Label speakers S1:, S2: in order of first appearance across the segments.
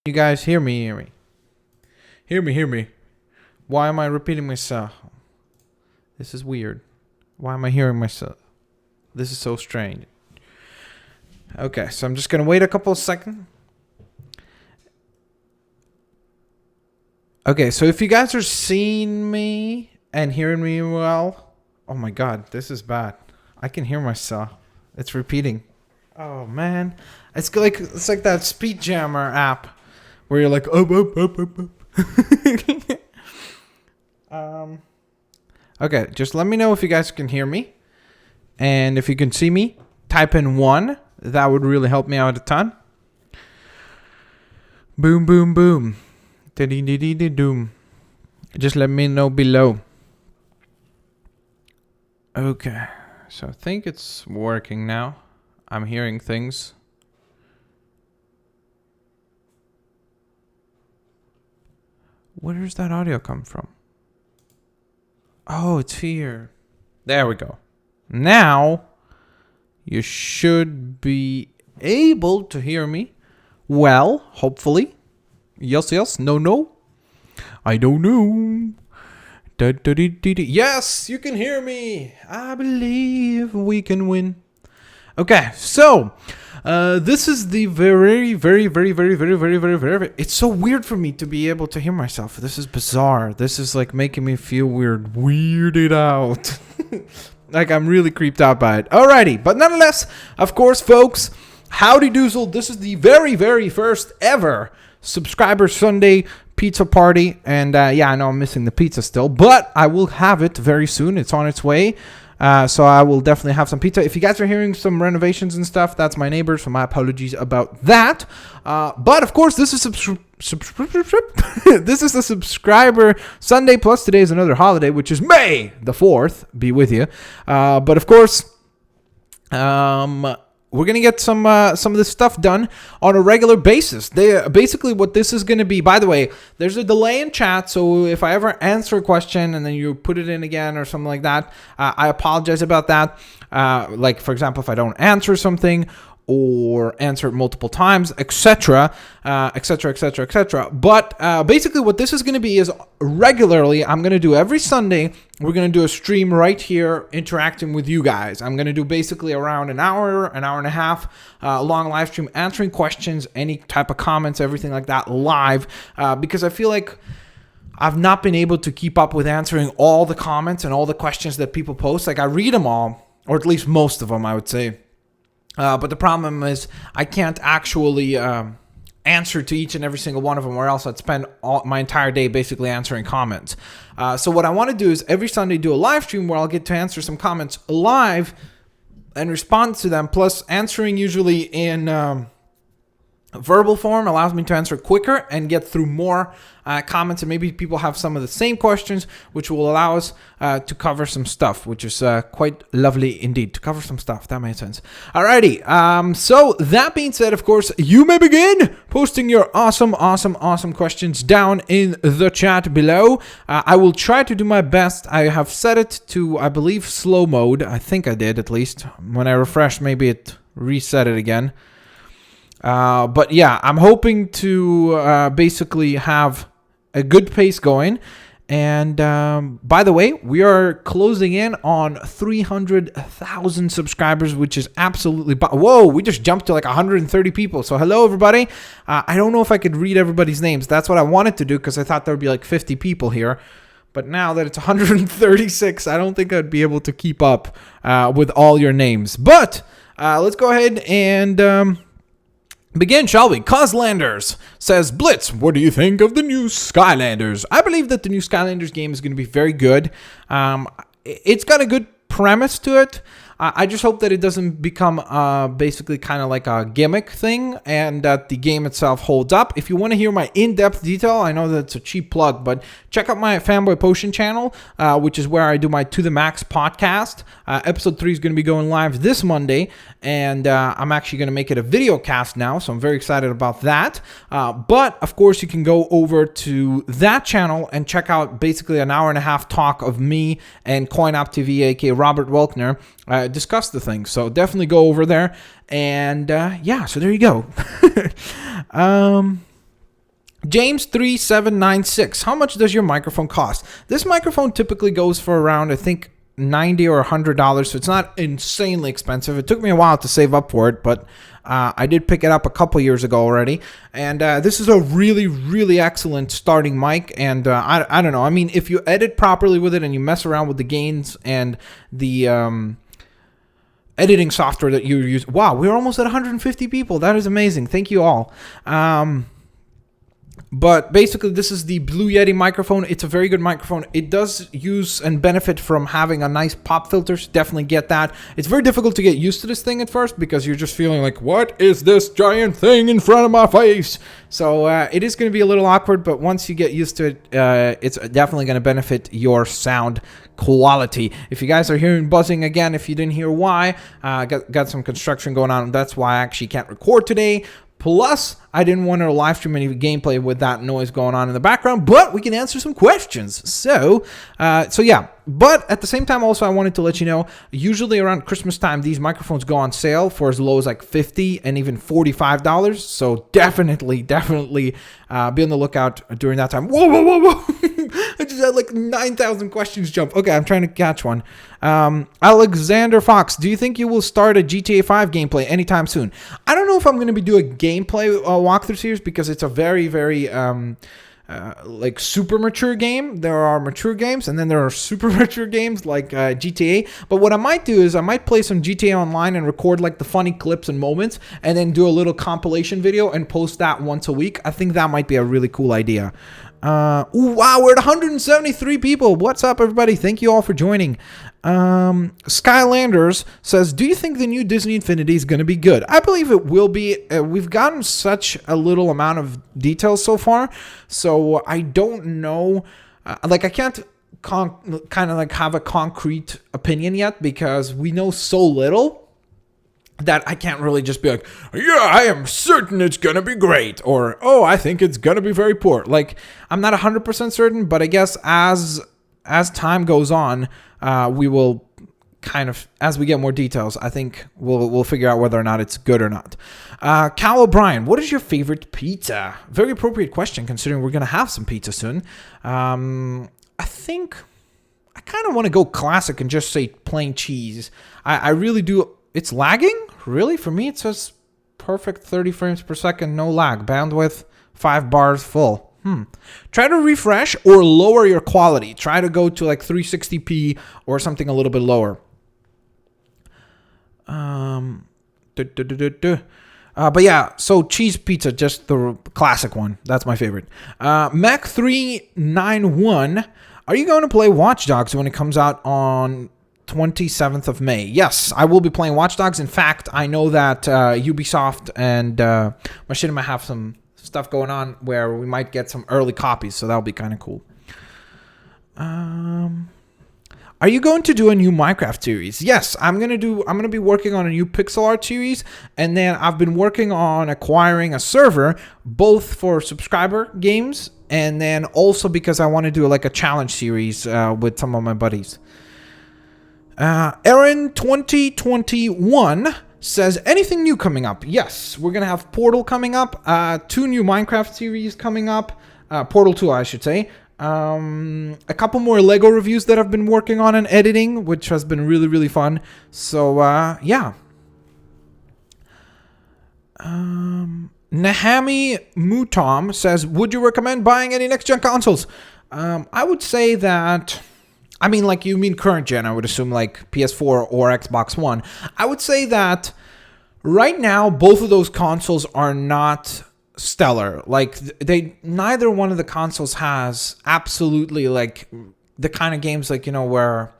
S1: you guys hear me? Hear me. Why am I repeating myself? This is weird. Why am I hearing myself? This is so strange. Okay, so I'm just going to wait a couple of seconds. Okay, so if you guys are seeing me and hearing me well, oh my god, this is bad. I can hear myself. It's repeating. Oh man, it's like that speed jammer app where you're like up. Okay, just let me know if you guys can hear me, and if you can see me, type in 1. That would really help me out a ton. Boom, boom, boom. Doom. Just let me know below. Okay, so I think it's working now. I'm hearing things. Where does that audio come from? Oh, it's here. There we go. Now, you should be able to hear me well, hopefully. Yes. No. I don't know. Yes, you can hear me. I believe we can win. Okay, so this is the very. It's so weird for me to be able to hear myself. This is bizarre. This is like making me feel weirded out. Like I'm really creeped out by it. Alrighty, but nonetheless, of course, folks, howdy doozle. This is the very first ever Subscriber Sunday pizza party. And yeah, I know I'm missing the pizza still, but I will have it very soon. It's on its way. So I will definitely have some pizza. If you guys are hearing some renovations and stuff, that's my neighbors, so my apologies about that. But of course, this is this is the Subscriber Sunday, plus today is another holiday, which is May the 4th. Be with you. But of course, we're going to get some of this stuff done on a regular basis. Basically, what this is going to be, by the way, there's a delay in chat, so if I ever answer a question and then you put it in again or something like that, I apologize about that. Like, for example, if I don't answer something or answer it multiple times, etc. But basically what this is going to be is regularly, I'm going to do every Sunday, we're going to do a stream right here interacting with you guys. I'm going to do basically around an hour and a half long live stream, answering questions, any type of comments, everything like that live, because I feel like I've not been able to keep up with answering all the comments and all the questions that people post. Like I read them all, or at least most of them, I would say. But the problem is I can't actually answer to each and every single one of them, or else I'd spend my entire day basically answering comments. So what I want to do is every Sunday do a live stream where I'll get to answer some comments live and respond to them. Plus answering usually in verbal form allows me to answer quicker and get through more comments, and maybe people have some of the same questions, which will allow us to cover some stuff, which is quite lovely indeed. To cover some stuff, that made sense. Alrighty, so that being said, of course, you may begin posting your awesome questions down in the chat below. I will try to do my best. I have set it to, I believe, slow mode. I think I did, at least. When I refresh, maybe it reset it again. But yeah, I'm hoping to basically have a good pace going. And by the way, we are closing in on 300,000 subscribers, which is absolutely... Whoa, we just jumped to like 130 people. So hello, everybody. I don't know if I could read everybody's names. That's what I wanted to do because I thought there would be like 50 people here. But now that it's 136, I don't think I'd be able to keep up with all your names. But let's go ahead and... begin, shall we? Coslanders says, Blitz, what do you think of the new Skylanders? I believe that the new Skylanders game is going to be very good. It's got a good premise to it. I just hope that it doesn't become basically kind of like a gimmick thing, and that the game itself holds up. If you want to hear my in-depth detail, I know that it's a cheap plug, but check out my Fanboy Potion channel, which is where I do my To The Max podcast. Episode 3 is going to be going live this Monday, and I'm actually going to make it a video cast now, so I'm very excited about that. But, of course, you can go over to that channel and check out basically an hour and a half talk of me and CoinOp TV, aka Robert Welkner, discuss the thing. So definitely go over there. And yeah, so there you go. James3796, how much does your microphone cost? This microphone typically goes for around, I think, $90 or $100, so it's not insanely expensive. It took me a while to save up for it, but I did pick it up a couple years ago already. And this is a really, really excellent starting mic. And I don't know. I mean, if you edit properly with it and you mess around with the gains and the editing software that you use. Wow, we're almost at 150 people. That is amazing. Thank you all. But basically, this is the Blue Yeti microphone. It's a very good microphone. It does use and benefit from having a nice pop filter. So definitely get that. It's very difficult to get used to this thing at first because you're just feeling like, what is this giant thing in front of my face? So it is going to be a little awkward, but once you get used to it, it's definitely going to benefit your sound quality. If you guys are hearing buzzing again, if you didn't hear why, got some construction going on. That's why I actually can't record today. Plus, I didn't want to live stream any gameplay with that noise going on in the background, but we can answer some questions. So yeah. But at the same time, also, I wanted to let you know, usually around Christmas time, these microphones go on sale for as low as like $50 and even $45. So definitely be on the lookout during that time. Whoa. I just had like 9,000 questions jump. Okay, I'm trying to catch one. Alexander Fox, do you think you will start a GTA 5 gameplay anytime soon? I don't know if I'm going to be doing a gameplay walkthrough series because it's a very, very like super mature game. There are mature games and then there are super mature games like GTA. But what I might do is I might play some GTA Online and record like the funny clips and moments and then do a little compilation video and post that once a week. I think that might be a really cool idea. Ooh, wow, we're at 173 people. What's up, everybody? Thank you all for joining. Skylanders says, do you think the new Disney Infinity is going to be good? I believe it will be. We've gotten such a little amount of details so far, so I don't know. Like, I can't kind of like have a concrete opinion yet because we know so little that I can't really just be like, yeah, I am certain it's going to be great. Or, oh, I think it's going to be very poor. Like, I'm not 100% certain, but I guess as time goes on, we will kind of, as we get more details, I think we'll figure out whether or not it's good or not. Cal O'Brien, what is your favorite pizza? Very appropriate question considering we're going to have some pizza soon. I think I kind of want to go classic and just say plain cheese. I really do. It's lagging? Really? For me, it says perfect 30 frames per second, no lag. Bandwidth, 5 bars full. Try to refresh or lower your quality. Try to go to like 360p or something a little bit lower. But yeah, so cheese pizza, just the classic one. That's my favorite. Mac391, are you going to play Watch Dogs when it comes out on 27th of May? Yes, I will be playing Watch Dogs. In fact, I know that Ubisoft and Machinima have some stuff going on where we might get some early copies, so that'll be kind of cool. Are you going to do a new Minecraft series? Yes, I'm gonna be working on a new pixel art series, and then I've been working on acquiring a server both for subscriber games and then also because I want to do like a challenge series with some of my buddies. Aaron 2021 says, anything new coming up? Yes, we're going to have Portal coming up, 2 new Minecraft series coming up, Portal 2, I should say, a couple more Lego reviews that I've been working on and editing, which has been really, really fun. So, yeah. Nahami Mutom says, would you recommend buying any next-gen consoles? I would say that... I mean, like, you mean current gen, I would assume, like PS4 or Xbox One. I would say that right now, both of those consoles are not stellar. Like, neither one of the consoles has absolutely, like, the kind of games, like, you know, where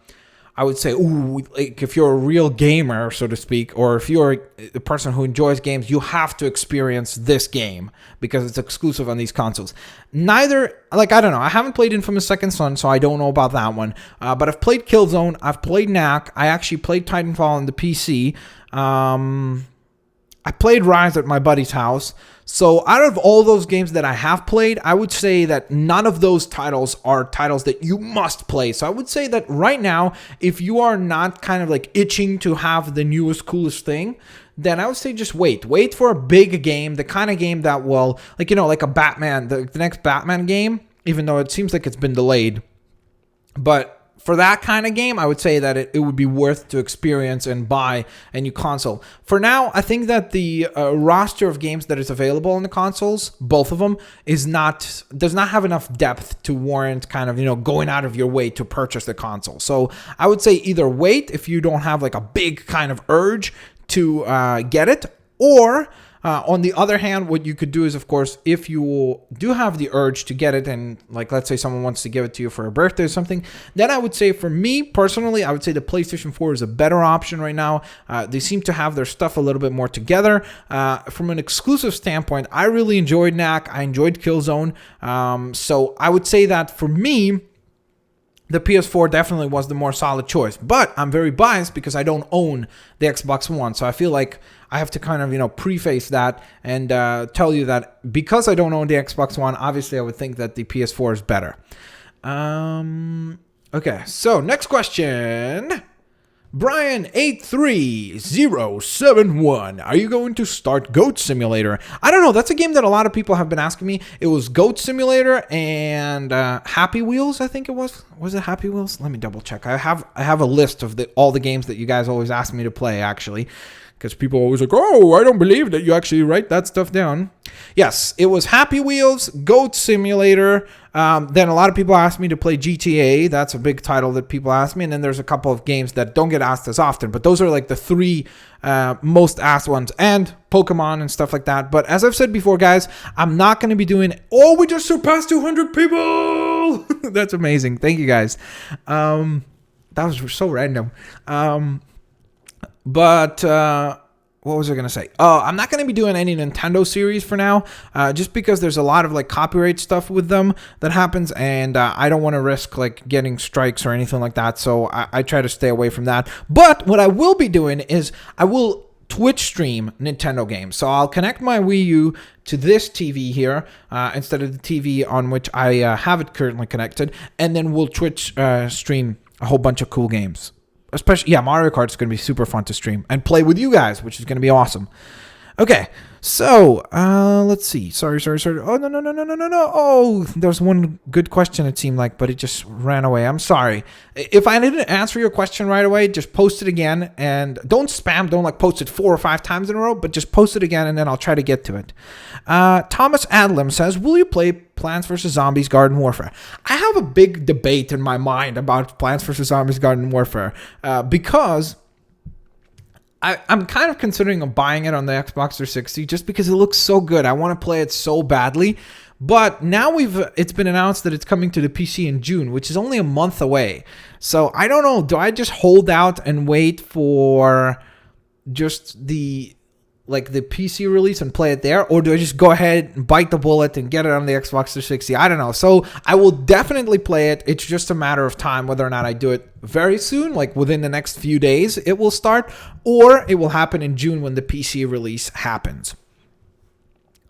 S1: I would say, ooh, like, if you're a real gamer, so to speak, or if you're a person who enjoys games, you have to experience this game because it's exclusive on these consoles. Neither, like, I don't know. I haven't played Infamous Second Son, so I don't know about that one. But I've played Killzone. I've played Knack. I actually played Titanfall on the PC. I I played Rise at my buddy's house. So out of all those games that I have played, I would say that none of those titles are titles that you must play. So I would say that right now, if you are not kind of like itching to have the newest, coolest thing, then I would say just wait. Wait for a big game, the kind of game that will, like, like a Batman, the next Batman game, even though it seems like it's been delayed. But for that kind of game, I would say that it would be worth to experience and buy a new console. For now, I think that the roster of games that is available on the consoles, both of them, does not have enough depth to warrant kind of, going out of your way to purchase the console. So I would say either wait if you don't have like a big kind of urge to get it, or on the other hand, what you could do is, of course, if you do have the urge to get it, and like, let's say someone wants to give it to you for a birthday or something, then I would say, for me personally, I would say the PlayStation 4 is a better option right now. They seem to have their stuff a little bit more together. From an exclusive standpoint, I really enjoyed NAC. I enjoyed Killzone. So I would say that for me, the PS4 definitely was the more solid choice, but I'm very biased because I don't own the Xbox One. So I feel like I have to kind of, preface that and tell you that because I don't own the Xbox One, obviously I would think that the PS4 is better. Okay, so next question. Brian83071, are you going to start Goat Simulator? I don't know. That's a game that a lot of people have been asking me. It was Goat Simulator and Happy Wheels, I think it was. Was it Happy Wheels? Let me double check. I have a list of all the games that you guys always ask me to play, actually. Because people always like, oh, I don't believe that you actually write that stuff down. Yes, it was Happy Wheels, Goat Simulator. Then a lot of people asked me to play GTA. That's a big title that people ask me. And then there's a couple of games that don't get asked as often. But those are like the three most asked ones. And Pokemon and stuff like that. But as I've said before, guys, I'm not going to be doing... Oh, we just surpassed 200 people! That's amazing. Thank you, guys. That was so random. But what was I going to say? Oh, I'm not going to be doing any Nintendo series for now, just because there's a lot of like copyright stuff with them that happens, and I don't want to risk like getting strikes or anything like that. So I try to stay away from that. But what I will be doing is I will Twitch stream Nintendo games. So I'll connect my Wii U to this TV here instead of the TV on which I have it currently connected, and then we'll Twitch stream a whole bunch of cool games. Especially, Mario Kart is going to be super fun to stream and play with you guys, which is going to be awesome. Okay, so let's see. Sorry. Oh, no. Oh, there's one good question, it seemed like, but it just ran away. I'm sorry. If I didn't answer your question right away, just post it again. And don't spam. Don't like post it 4 or 5 times in a row, but just post it again, and then I'll try to get to it. Thomas Adlam says, will you play Plants vs. Zombies Garden Warfare? I have a big debate in my mind about Plants vs. Zombies Garden Warfare because... I'm kind of considering buying it on the Xbox 360 just because it looks so good. I want to play it so badly. But now it's been announced that it's coming to the PC in June, which is only a month away. So I don't know. Do I just hold out and wait for just the PC release and play it there? Or do I just go ahead and bite the bullet and get it on the Xbox 360? I don't know. So I will definitely play it. It's just a matter of time whether or not I do it very soon, like within the next few days it will start, or it will happen in June when the PC release happens.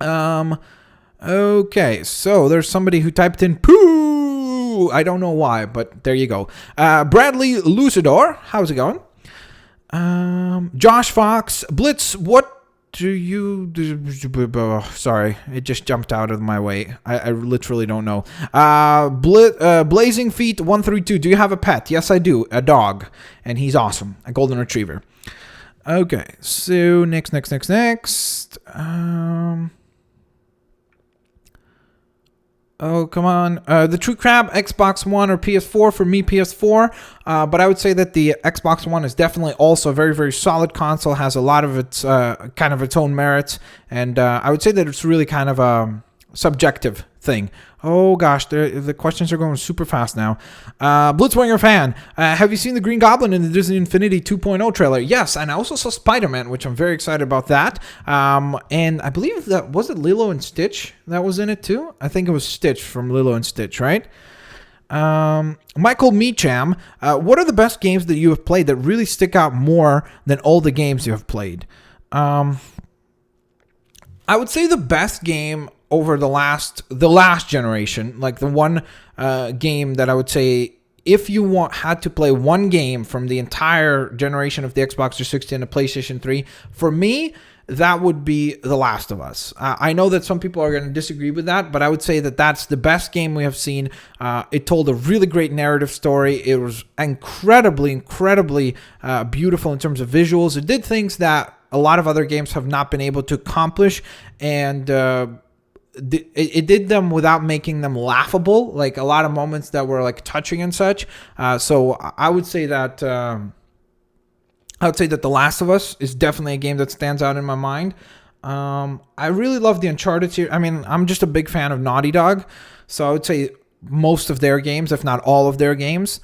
S1: Okay, so there's somebody who typed in poo. I don't know why, but there you go. Bradley Lucidor, how's it going? Josh Fox, Blitz, what do you do? Sorry, it just jumped out of my way. I literally don't know. Blazing Feet 132, do you have a pet? Yes, I do. A dog, and he's awesome. A golden retriever. Okay, so next. Oh, come on. The True Crab, Xbox One or PS4? For me, PS4. But I would say that the Xbox One is definitely also a very, very solid console. Has a lot of its kind of its own merits. And I would say that it's really kind of a subjective thing. Oh, gosh. The questions are going super fast now. Blitzwinger fan. Have you seen the Green Goblin in the Disney Infinity 2.0 trailer? Yes, and I also saw Spider-Man, which I'm very excited about that. And I believe that, was it Lilo and Stitch that was in it too? I think it was Stitch from Lilo and Stitch, right? Michael Meacham, what are the best games that you have played that really stick out more than all the games you have played? I would say the best game over the last generation, like the one game that I would say, if you had to play one game from the entire generation of the Xbox 360 and the PlayStation 3, for me, that would be The Last of Us. I know that some people are going to disagree with that, but I would say that that's the best game we have seen. It told a really great narrative story. It was incredibly beautiful in terms of visuals. It did things that a lot of other games have not been able to accomplish, and it did them without making them laughable, like a lot of moments that were like touching and such. So I would say that The Last of Us is definitely a game that stands out in my mind. I really love the Uncharted series. I mean, I'm just a big fan of Naughty Dog, so I would say most of their games, if not all of their games.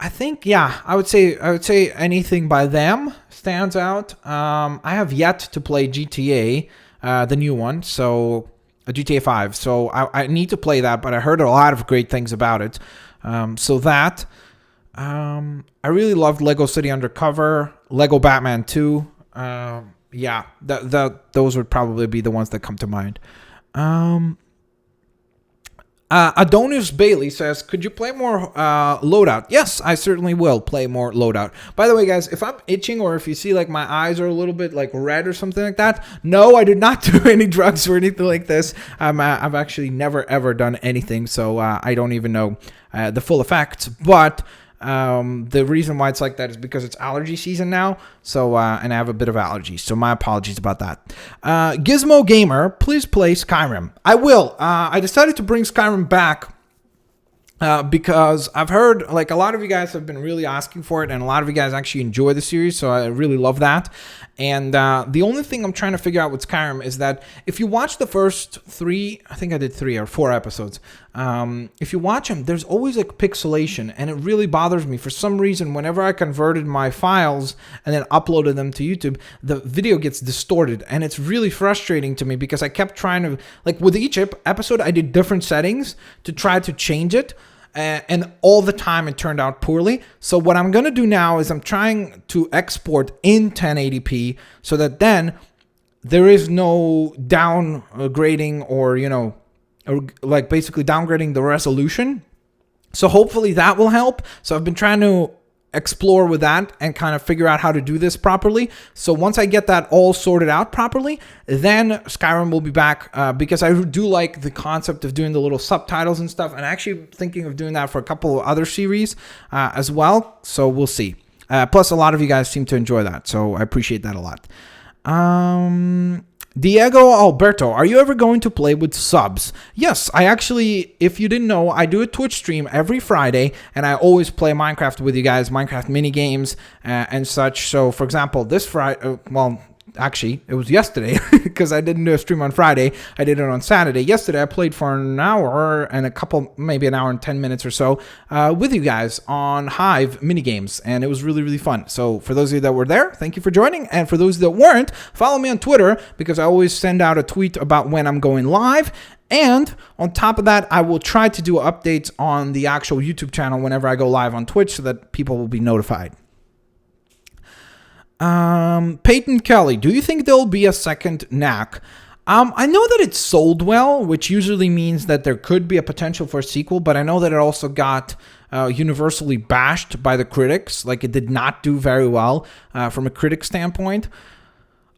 S1: I think, yeah, I would say anything by them stands out. I have yet to play GTA, the new one, so GTA 5. So I need to play that, but I heard a lot of great things about it. So that. I really loved Lego City Undercover, Lego Batman 2. Yeah, those would probably be the ones that come to mind. Adonis Bailey says, could you play more Loadout? Yes, I certainly will play more Loadout. By the way, guys, if I'm itching or if you see like my eyes are a little bit like red or something like that, no, I did not do any drugs or anything like this. I've actually never ever done anything, so I don't even know the full effects. But the reason why it's like that is because it's allergy season now, so and I have a bit of allergies, so my apologies about that. Gizmo Gamer, please play Skyrim. I will. I decided to bring Skyrim back because I've heard like a lot of you guys have been really asking for it, and a lot of you guys actually enjoy the series, so I really love that. And the only thing I'm trying to figure out with Skyrim is that if you watch the first 3, I think I did 3 or 4 episodes, if you watch them, there's always like pixelation, and it really bothers me. For some reason, whenever I converted my files and then uploaded them to YouTube, the video gets distorted, and it's really frustrating to me because I kept trying to, like with each episode, I did different settings to try to change it. And all the time it turned out poorly. So what I'm going to do now is I'm trying to export in 1080p so that then there is no downgrading or like basically downgrading the resolution. So hopefully that will help. So I've been trying to explore with that and kind of figure out how to do this properly. So once I get that all sorted out properly, then Skyrim will be back because I do like the concept of doing the little subtitles and stuff, and actually thinking of doing that for a couple of other series as well. So we'll see. Plus a lot of you guys seem to enjoy that, so I appreciate that a lot. Diego Alberto, are you ever going to play with subs? Yes, I actually, if you didn't know, I do a Twitch stream every Friday, and I always play Minecraft with you guys, Minecraft mini games and such. So, for example, this Friday, actually, it was yesterday because I didn't do a stream on Friday. I did it on Saturday. Yesterday, I played for an hour and maybe an hour and 10 minutes or so with you guys on Hive minigames, and it was really, really fun. So for those of you that were there, thank you for joining. And for those that weren't, follow me on Twitter because I always send out a tweet about when I'm going live. And on top of that, I will try to do updates on the actual YouTube channel whenever I go live on Twitch so that people will be notified. Peyton Kelly, do you think there'll be a second Knack? I know that it sold well, which usually means that there could be a potential for a sequel, but I know that it also got universally bashed by the critics. Like, it did not do very well from a critic standpoint.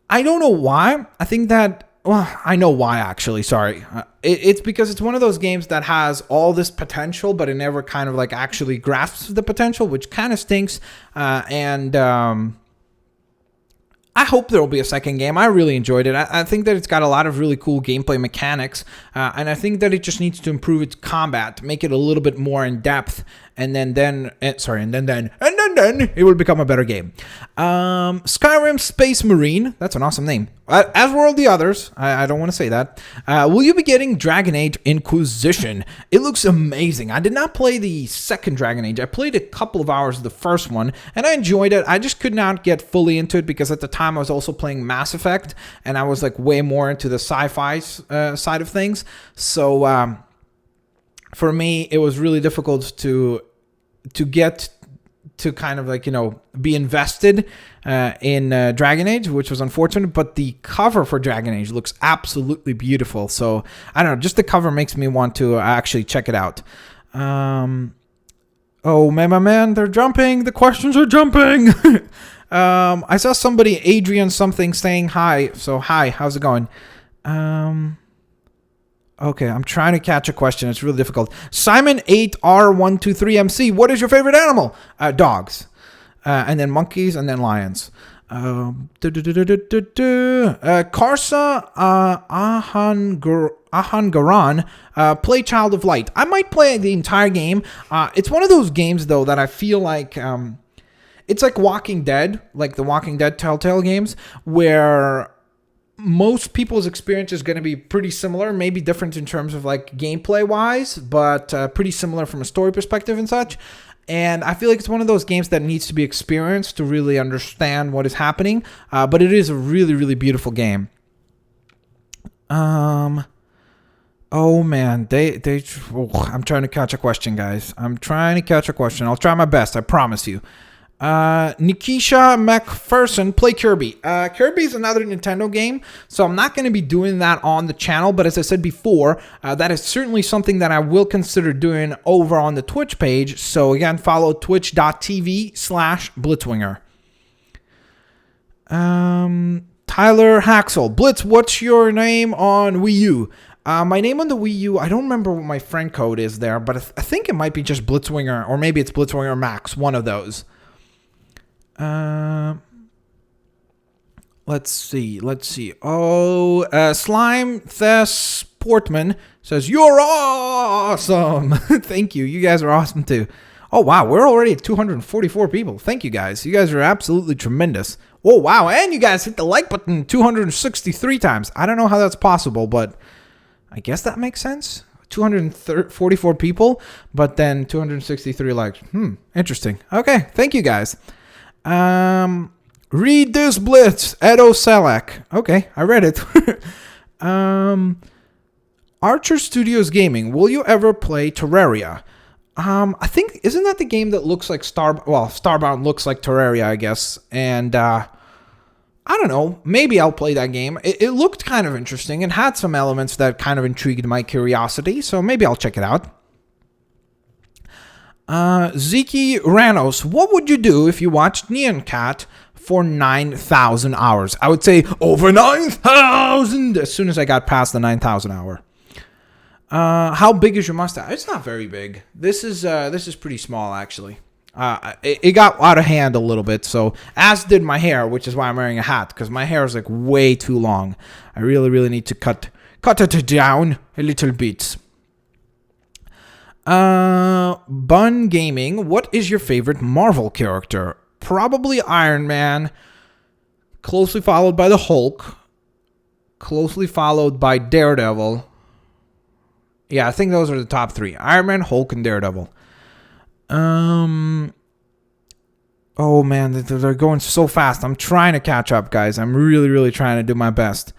S1: I don't know why. I think that, well, I know why, actually, sorry. It's because it's one of those games that has all this potential, but it never kind of like actually grasps the potential, which kind of stinks. I hope there will be a second game. I really enjoyed it. I think that it's got a lot of really cool gameplay mechanics, and I think that it just needs to improve its combat, make it a little bit more in depth, and then it will become a better game. Skyrim Space Marine, that's an awesome name. As were all the others. I don't want to say that. Will you be getting Dragon Age Inquisition? It looks amazing. I did not play the second Dragon Age. I played a couple of hours of the first one, and I enjoyed it. I just could not get fully into it because at the time I was also playing Mass Effect, and I was like way more into the sci-fi side of things. So for me, it was really difficult to get to kind of like, be invested in Dragon Age, which was unfortunate, but the cover for Dragon Age looks absolutely beautiful. So I don't know, just the cover makes me want to actually check it out. Oh man, my man, they're jumping. The questions are jumping. I saw somebody, Adrian something, saying hi. So hi, how's it going? Okay, I'm trying to catch a question. It's really difficult. Simon8R123MC, what is your favorite animal? Dogs. And then monkeys, and then lions. Karsa Ahangaran, play Child of Light. I might play the entire game. It's one of those games, though, that I feel like... it's like Walking Dead, like the Walking Dead Telltale games, where... most people's experience is going to be pretty similar, maybe different in terms of like gameplay wise, but pretty similar from a story perspective and such. And I feel like it's one of those games that needs to be experienced to really understand what is happening. But it is a really, really beautiful game. Oh man, I'm trying to catch a question, guys. I'm trying to catch a question. I'll try my best. I promise you. Nikisha McPherson, play Kirby. Kirby is another Nintendo game, so I'm not going to be doing that on the channel, but as I said before, that is certainly something that I will consider doing over on the Twitch page. So again, follow twitch.tv/Blitzwinger. Tyler Haxel, Blitz, what's your name on Wii U? My name on the Wii U, I don't remember what my friend code is there, but I think it might be just Blitzwinger, or maybe it's Blitzwinger Max, one of those. Let's see. Oh, Slime Thess Portman says, you're awesome. Thank you. You guys are awesome too. Oh, wow. We're already at 244 people. Thank you guys. You guys are absolutely tremendous. Oh, wow. And you guys hit the like button 263 times. I don't know how that's possible, but I guess that makes sense. 244 people, but then 263 likes. Interesting. Okay. Thank you guys. Read this Blitz, Edo Selak. Okay, I read it. Archer Studios Gaming, will you ever play Terraria? I think, isn't that the game that looks like Starbound looks like Terraria, I guess. And, I don't know, maybe I'll play that game. It looked kind of interesting and had some elements that kind of intrigued my curiosity, so maybe I'll check it out. Ziki Ranos, what would you do if you watched Neon Cat for 9,000 hours? I would say over 9,000 as soon as I got past the 9,000 hour. How big is your mustache? It's not very big. This is pretty small, actually. It got out of hand a little bit, so as did my hair, which is why I'm wearing a hat, because my hair is like way too long. I really, really need to cut it down a little bit. Bun Gaming, what is your favorite Marvel character? Probably Iron Man, closely followed by the Hulk, closely followed by Daredevil. Yeah, I think those are the top three. Iron Man, Hulk, and Daredevil. Oh man, they're going so fast. I'm trying to catch up, guys. I'm really, really trying to do my best.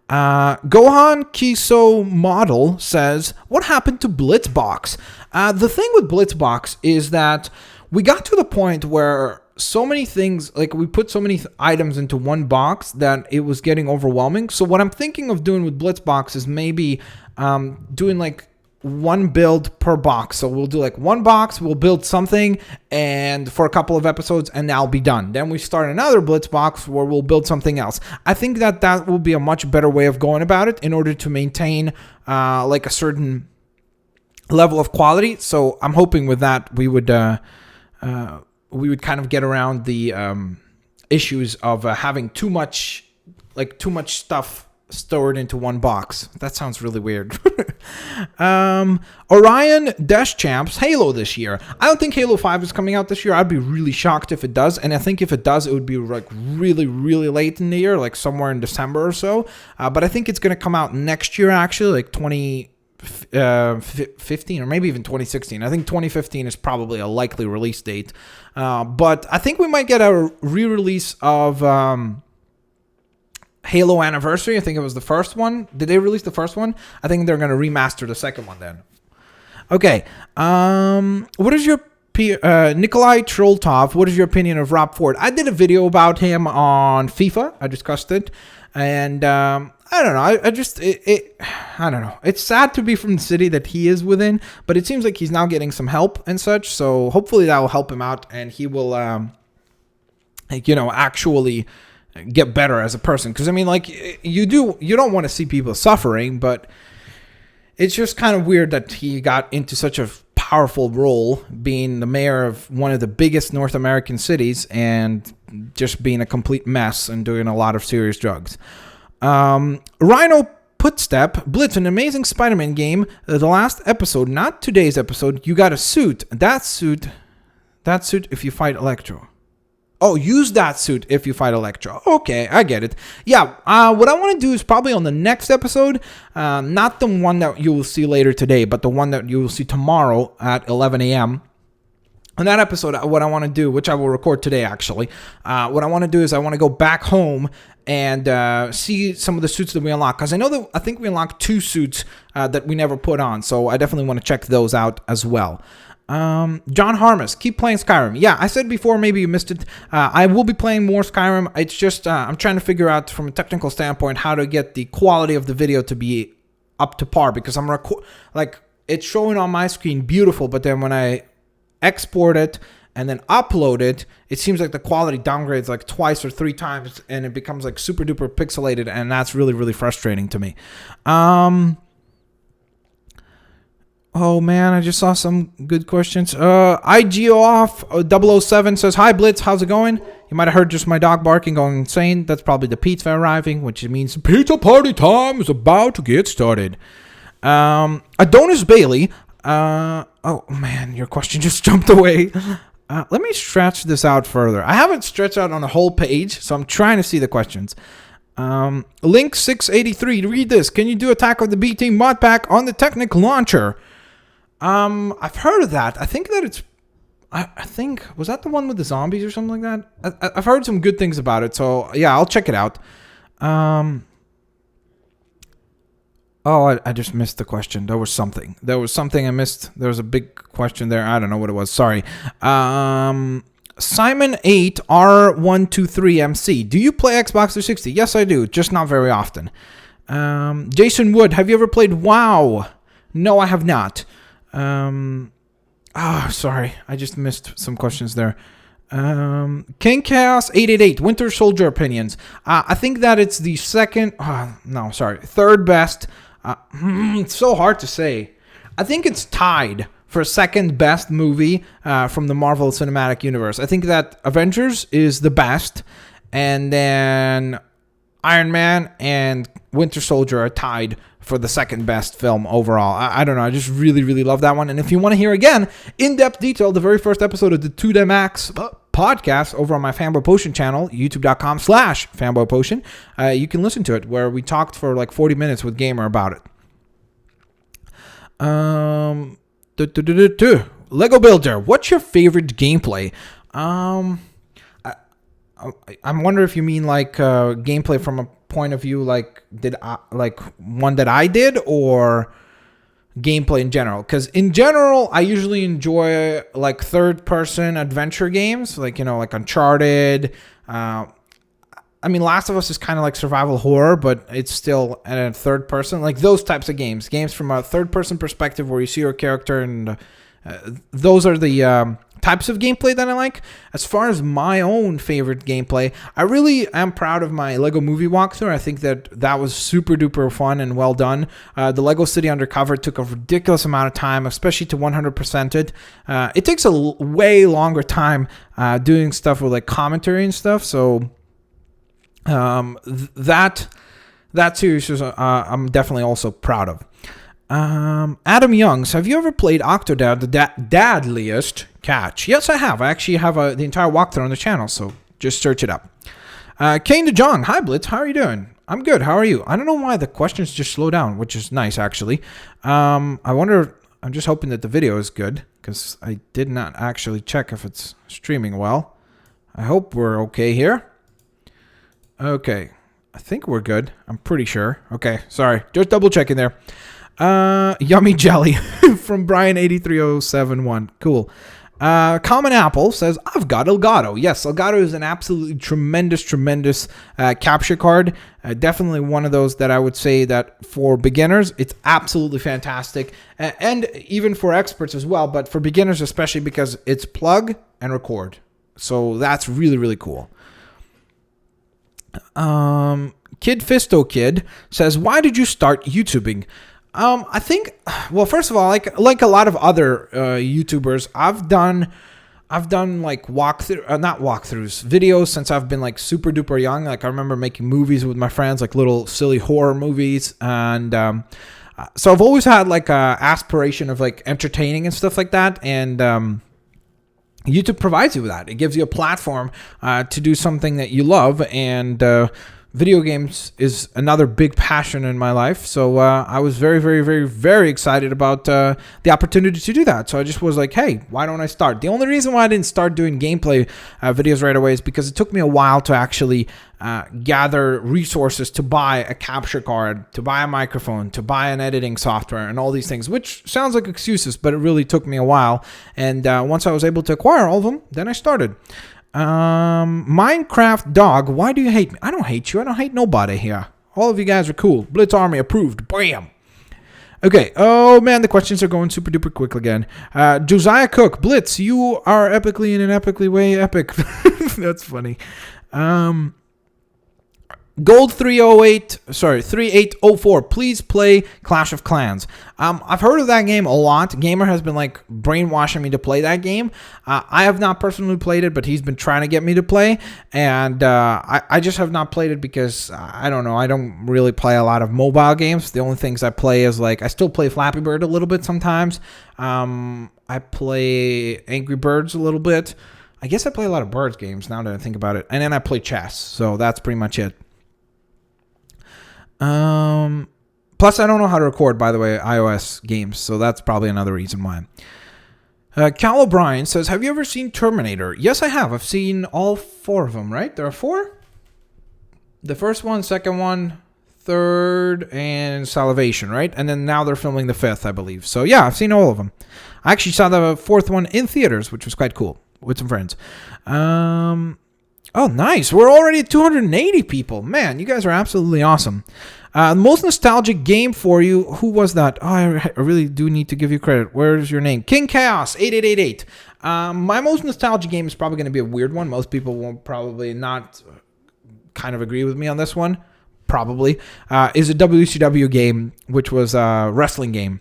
S1: Gohan Kiso Model says, what happened to Blitzbox? The thing with Blitzbox is that we got to the point where so many things, like we put so many items into one box that it was getting overwhelming. So what I'm thinking of doing with Blitzbox is maybe doing like one build per box. So we'll do like one box, we'll build something and for a couple of episodes and that'll be done. Then we start another Blitz box where we'll build something else. I think that will be a much better way of going about it in order to maintain like a certain level of quality. So I'm hoping with that we would kind of get around the issues of having too much stuff stored into one box. That sounds really weird. Orion Deschamps, Halo this year. I don't think Halo 5 is coming out this year. I'd be really shocked if it does. And I think if it does, it would be like really, really late in the year, like somewhere in December or so. But I think it's going to come out next year, actually, like 2015 or maybe even 2016. I think 2015 is probably a likely release date. But I think we might get a re-release of Halo Anniversary. I think it was the first one. Did they release the first one? I think they're going to remaster the second one then. Okay. What is your Nikolai Trolltov, what is your opinion of Rob Ford? I did a video about him on FIFA. I discussed it. And I don't know. I don't know. It's sad to be from the city that he is within, but it seems like he's now getting some help and such. So hopefully that will help him out, and he will, actually get better as a person. Because I mean, like, you don't want to see people suffering, but it's just kind of weird that he got into such a powerful role, being the mayor of one of the biggest North American cities and just being a complete mess and doing a lot of serious drugs. Rhino Putstep, Blitz, an amazing Spider-Man game. The last episode, not today's episode, you got a suit. That suit if you fight Electro. Oh, use that suit if you fight Electro. Okay, I get it. Yeah, what I want to do is probably on the next episode, not the one that you will see later today, but the one that you will see tomorrow at 11 a.m., in that episode, what I want to do, which I will record today actually, what I want to do is I want to go back home and see some of the suits that we unlock. Because I think we unlocked 2 suits that we never put on. So I definitely want to check those out as well. John Harmus, keep playing Skyrim. Yeah, I said before, maybe you missed it. I will be playing more Skyrim. It's just I'm trying to figure out from a technical standpoint how to get the quality of the video to be up to par. Because it's showing on my screen beautiful, but then when I export it and then upload it, it seems like the quality downgrades like twice or 3 times, and it becomes like super duper pixelated, and that's really, really frustrating to me. Oh man, I just saw some good questions. IGOff007 says, "Hi Blitz, how's it going?" You might have heard just my dog barking, going insane. That's probably the pizza arriving, which means pizza party time is about to get started. Adonis Bailey, oh man, your question just jumped away. Let me stretch this out further. I haven't stretched out on a whole page, so I'm trying to see the questions. Link 683, read this. Can you do Attack of the B Team mod pack on the Technic launcher? I've heard of that. I think that it's, I think, was that the one with the zombies or something like that? I've heard some good things about it, so yeah, I'll check it out. Oh, I just missed the question. There was something I missed. There was a big question there. I don't know what it was. Sorry. Simon 8 R123MC. Do you play Xbox 360? Yes, I do. Just not very often. Jason Wood. Have you ever played WoW? No, I have not. Sorry. I just missed some questions there. King Chaos 888. Winter Soldier opinions. I think that it's the third best. It's so hard to say. I think it's tied for second best movie from the Marvel Cinematic Universe. I think that Avengers is the best, and then Iron Man and Winter Soldier are tied for the second best film overall. I don't know. I just really, really love that one. And if you want to hear again, in-depth detail, the very first episode of the 2 Max podcast over on my Fanboy Potion channel, youtube.com/Fanboy Potion. You can listen to it, where we talked for like 40 minutes with Gamer about it. Lego Builder, what's your favorite gameplay? I'm wondering if you mean like gameplay from a point of view like one that I did, or gameplay in general. Because in general, I usually enjoy like third-person adventure games, like like Uncharted. I mean, Last of Us is kind of like survival horror, but it's still at a third person. Like those types of games from a third-person perspective where you see your character, and those are the types of gameplay that I like. As far as my own favorite gameplay, I really am proud of my Lego Movie walkthrough. I think that was super duper fun and well done. The Lego City Undercover took a ridiculous amount of time, especially to 100% it. It takes a way longer time doing stuff with like commentary and stuff. So that series is, I'm definitely also proud of. Adam Youngs, have you ever played Octodad, the Dadliest Catch? Yes, I have. I actually have the entire walkthrough on the channel, so just search it up. Kane DeJong, hi Blitz, how are you doing? I'm good, how are you? I don't know why the questions just slow down, which is nice actually. I'm just hoping that the video is good, because I did not actually check if it's streaming well. I hope we're okay here. Okay, I think we're good. I'm pretty sure. Okay, sorry, just double checking there. Yummy Jelly from Brian83071. Cool. Common Apple says, I've got Elgato. Yes, Elgato is an absolutely tremendous capture card. Definitely one of those that I would say that for beginners, it's absolutely fantastic. And even for experts as well, but for beginners especially because it's plug and record. So that's really, really cool. Kid Fisto Kid says, why did you start YouTubing? I think, well, first of all, like a lot of other YouTubers, I've done like not walkthroughs, videos since I've been like super duper young. Like I remember making movies with my friends, like little silly horror movies, and so I've always had like a aspiration of like entertaining and stuff like that, and YouTube provides you with that. It gives you a platform to do something that you love, and video games is another big passion in my life. So I was very, very, very, very excited about the opportunity to do that. So I just was like, hey, why don't I start? The only reason why I didn't start doing gameplay videos right away is because it took me a while to actually gather resources to buy a capture card, to buy a microphone, to buy an editing software, and all these things, which sounds like excuses, but it really took me a while. And once I was able to acquire all of them, then I started. Minecraft Dog, why do you hate me? I don't hate you. I don't hate nobody here. All of you guys are cool. Blitz Army approved. Bam. Okay. Oh, man, the questions are going super duper quick again. Josiah Cook, Blitz, you are epically in an epically way epic. That's funny. Gold 3804, please play Clash of Clans. I've heard of that game a lot. Gamer has been like brainwashing me to play that game. I have not personally played it, but he's been trying to get me to play, and I just have not played it because I don't know. I don't really play a lot of mobile games. The only things I play is like I still play Flappy Bird a little bit sometimes. I play Angry Birds a little bit. I guess I play a lot of Birds games now that I think about it, and then I play chess. So that's pretty much it. Plus I don't know how to record, by the way, iOS games, so that's probably another reason why. Cal O'Brien says, have you ever seen Terminator? Yes, I have. I've seen all 4 of them, right? There are 4? The first one, second one, third, and Salivation, right? And then now they're filming the 5th, I believe. So yeah, I've seen all of them. I actually saw the 4th one in theaters, which was quite cool, with some friends. Oh, nice. We're already at 280 people. Man, you guys are absolutely awesome. The most nostalgic game for you, who was that? Oh, I really do need to give you credit. Where's your name? King Chaos 8888. My most nostalgic game is probably going to be a weird one. Most people won't probably not kind of agree with me on this one. Probably. Is a WCW game, which was a wrestling game.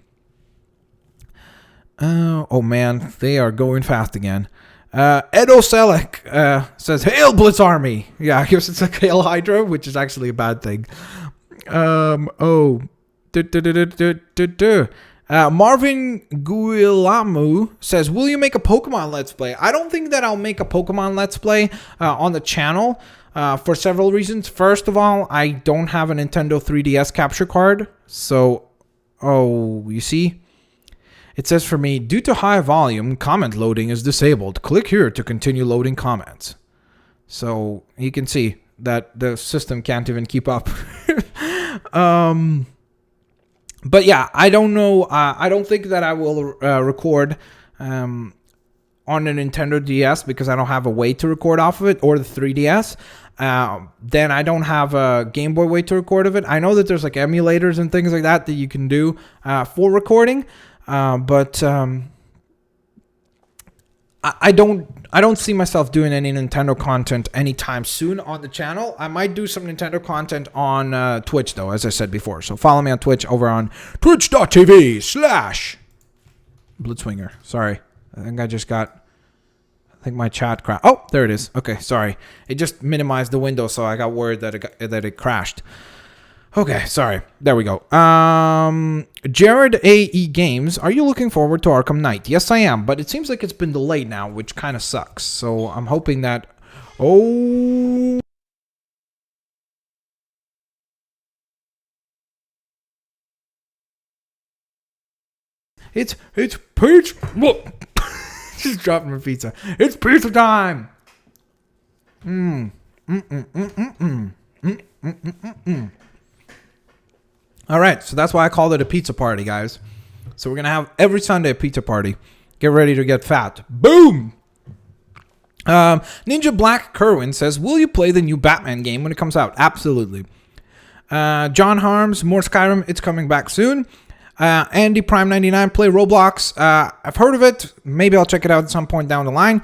S1: Oh, man. They are going fast again. Edo Selek says, Hail Blitz Army. Yeah, I guess it's like Hail Hydra, which is actually a bad thing. Marvin Guilamu says, will you make a Pokemon Let's Play? I don't think that I'll make a Pokemon Let's Play on the channel for several reasons. First of all, I don't have a Nintendo 3DS capture card. So, you see? It says for me, due to high volume, comment loading is disabled. Click here to continue loading comments. So you can see that the system can't even keep up. But yeah, I don't know. I don't think that I will record on a Nintendo DS because I don't have a way to record off of it, or the 3DS. Then I don't have a Game Boy way to record of it. I know that there's like emulators and things like that you can do for recording. But I don't see myself doing any Nintendo content anytime soon on the channel. I might do some Nintendo content on Twitch though, as I said before. So follow me on Twitch over on twitch.tv/Blitzwinger. Sorry, I think my chat crashed. Oh, there it is. Okay, sorry. It just minimized the window, so I got worried that it crashed. Okay, sorry. There we go. Jared AE Games, are you looking forward to Arkham Knight? Yes, I am, but it seems like it's been delayed now, which kind of sucks. So I'm hoping that... Oh... It's pizza... Look! Just dropping my pizza. It's pizza time! All right, so that's why I called it a pizza party, guys. So we're going to have every Sunday a pizza party. Get ready to get fat. Boom! Ninja Black Kerwin says, will you play the new Batman game when it comes out? Absolutely. John Harms, more Skyrim. It's coming back soon. Andy Prime 99, play Roblox. I've heard of it. Maybe I'll check it out at some point down the line.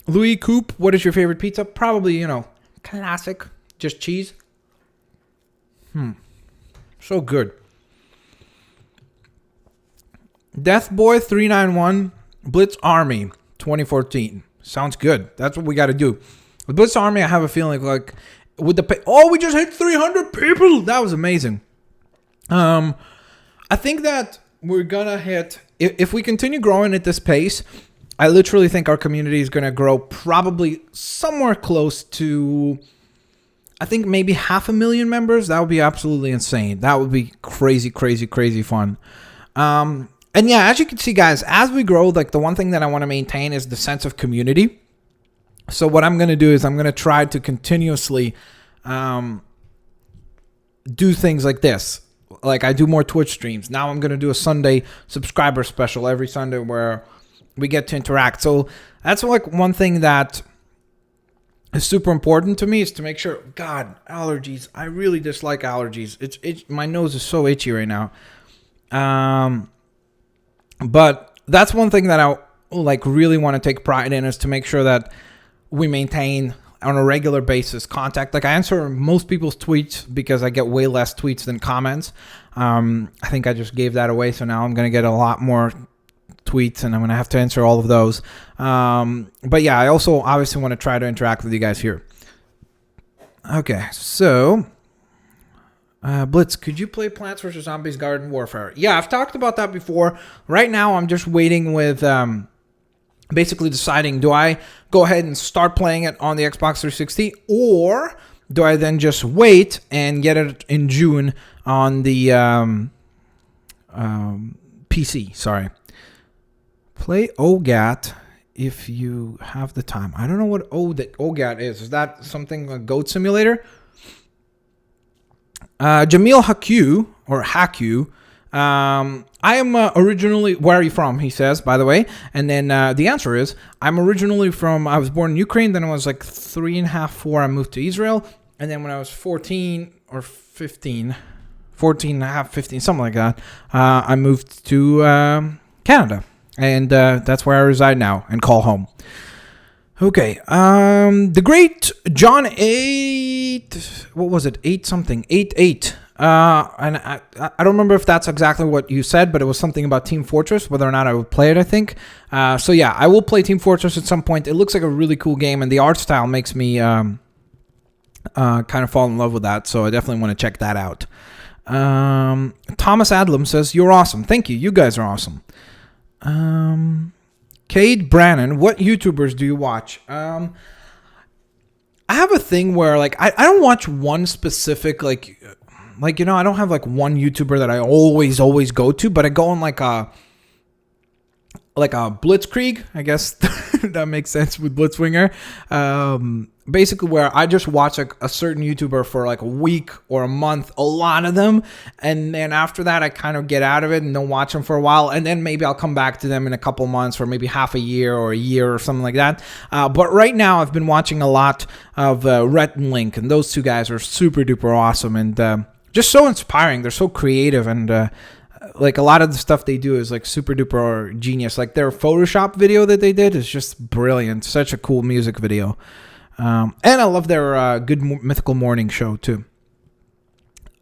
S1: Louis Coop, what is your favorite pizza? Probably, classic. Just cheese. So good. Deathboy 391, Blitz Army 2014. Sounds good. That's what we got to do. With Blitz Army, I have a feeling like with the we just hit 300 people. That was amazing. I think that we're gonna hit, if we continue growing at this pace, I literally think our community is gonna grow probably somewhere close to, I think maybe 500,000 members. That would be absolutely insane. That would be crazy, crazy, crazy fun. And yeah, as you can see, guys, as we grow, like the one thing that I want to maintain is the sense of community. So what I'm going to do is I'm going to try to continuously do things like this. Like I do more Twitch streams. Now I'm going to do a Sunday subscriber special every Sunday where we get to interact. So that's like one thing that is super important to me, is to make sure, God, allergies. I really dislike allergies. It's my nose is so itchy right now. But that's one thing that I like really want to take pride in, is to make sure that we maintain on a regular basis contact. Like I answer most people's tweets because I get way less tweets than comments. I think I just gave that away, so now I'm going to get a lot more tweets and I'm going to have to answer all of those. But yeah, I also obviously want to try to interact with you guys here. Okay, so Blitz, could you play Plants vs. Zombies Garden Warfare? Yeah, I've talked about that before. Right now, I'm just waiting with basically deciding, do I go ahead and start playing it on the Xbox 360, or do I then just wait and get it in June on the PC? Sorry. Play OGAT if you have the time. I don't know what OGAT is. Is that something, a goat simulator? Jamil Haku, or Haku, I am originally, where are you from, he says, by the way. And then the answer is, I was born in Ukraine, then I was like 3.5, 4, I moved to Israel. And then when I was 14 or 15, 14 and a half, 15, something like that, I moved to Canada. And that's where I reside now and call home. Okay, the great John 8, what was it, 8 something, 8. And I don't remember if that's exactly what you said, but it was something about Team Fortress, whether or not I would play it, I think. So yeah, I will play Team Fortress at some point. It looks like a really cool game, and the art style makes me kind of fall in love with that, so I definitely want to check that out. Thomas Adlam says, you're awesome. Thank you. You guys are awesome. Cade Brannon, what YouTubers do you watch? I have a thing where like I don't watch one specific like I don't have like one YouTuber that I always go to, but I go on like a Blitzkrieg, I guess that makes sense with Blitzwinger. Basically where I just watch like a certain YouTuber for like a week or a month, a lot of them, and then after that I kind of get out of it and don't watch them for a while, and then maybe I'll come back to them in a couple months or maybe half a year or a year or something like that. But right now I've been watching a lot of Rhett and Link, and those two guys are super duper awesome and just so inspiring. They're so creative, and like a lot of the stuff they do is like super duper genius. Like their Photoshop video that they did is just brilliant. Such a cool music video. And I love their Good Mythical Morning show too.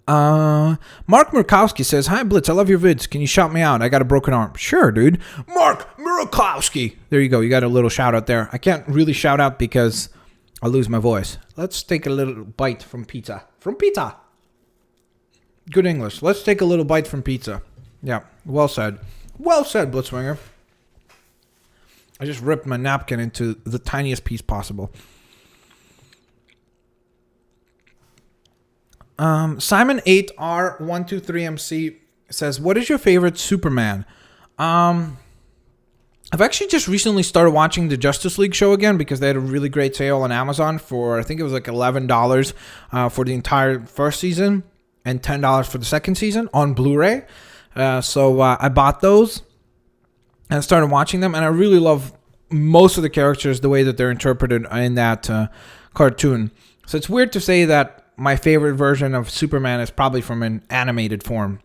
S1: Mark Murkowski says, hi Blitz, I love your vids. Can you shout me out? I got a broken arm. Sure, dude. Mark Murkowski. There you go. You got a little shout out there. I can't really shout out because I'll lose my voice. Let's take a little bite from pizza. Good English. Let's take a little bite from pizza. Yeah, well said. Well said, Blitzwinger. I just ripped my napkin into the tiniest piece possible. Simon 8R123MC says, what is your favorite Superman? I've actually just recently started watching the Justice League show again because they had a really great sale on Amazon for, I think it was like $11 for the entire first season and $10 for the second season on Blu-ray. So I bought those. and I started watching them, and I really love most of the characters, the way that they're interpreted in that cartoon. So it's weird to say that my favorite version of Superman is probably from an animated form.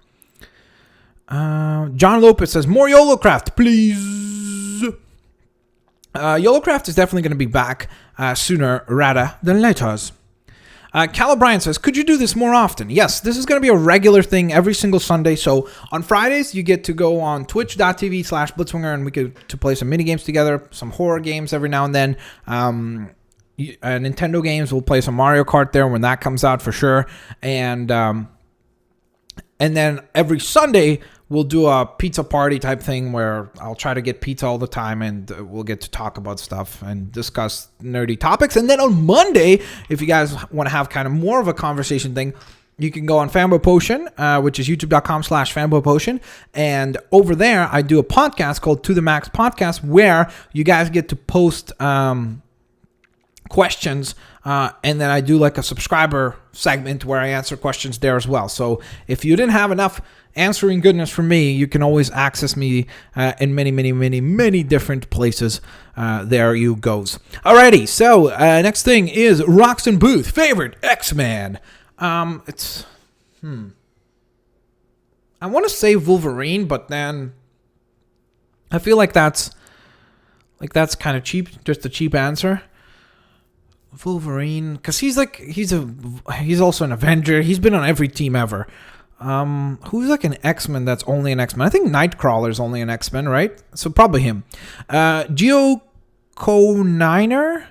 S1: John Lopez says, more YOLOcraft, please. YOLOcraft is definitely going to be back sooner rather than later. Cal O'Brien says, could you do this more often? Yes, this is going to be a regular thing every single Sunday. So on Fridays, you get to go on twitch.tv/Blitzwinger, and we get to play some mini games together, some horror games every now and then. Nintendo games, we'll play some Mario Kart there when that comes out for sure. And then every Sunday, we'll do a pizza party type thing where I'll try to get pizza all the time, and we'll get to talk about stuff and discuss nerdy topics. And then on Monday, if you guys want to have kind of more of a conversation thing, you can go on Fanboy Potion, which is youtube.com/Fanboy Potion. And over there, I do a podcast called To The Max Podcast, where you guys get to post questions, and then I do like a subscriber segment where I answer questions there as well. So if you didn't have enough answering goodness from me, you can always access me in many different places. There you goes. Alrighty, so next thing is Roxton Booth, favorite X-Man. I want to say Wolverine, but then I feel like that's kind of cheap, just a cheap answer. Wolverine, because he's also an Avenger. He's been on every team ever. Who's like an X-Men that's only an X-Men? I think Nightcrawler's only an X-Men, right? So probably him. Geo Co9er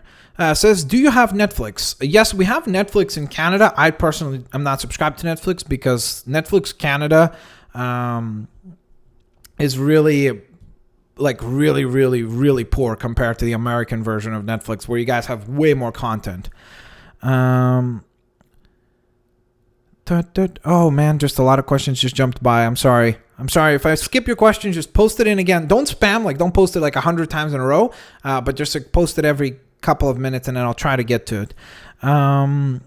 S1: says, do you have Netflix? Yes, we have Netflix in Canada. I personally am not subscribed to Netflix because Netflix Canada is really poor compared to the American version of Netflix, where you guys have way more content. Oh man, just a lot of questions just jumped by. I'm sorry. If I skip your question, just post it in again. Don't spam, don't post it 100 times in a row, but just post it every couple of minutes, and then I'll try to get to it. Oh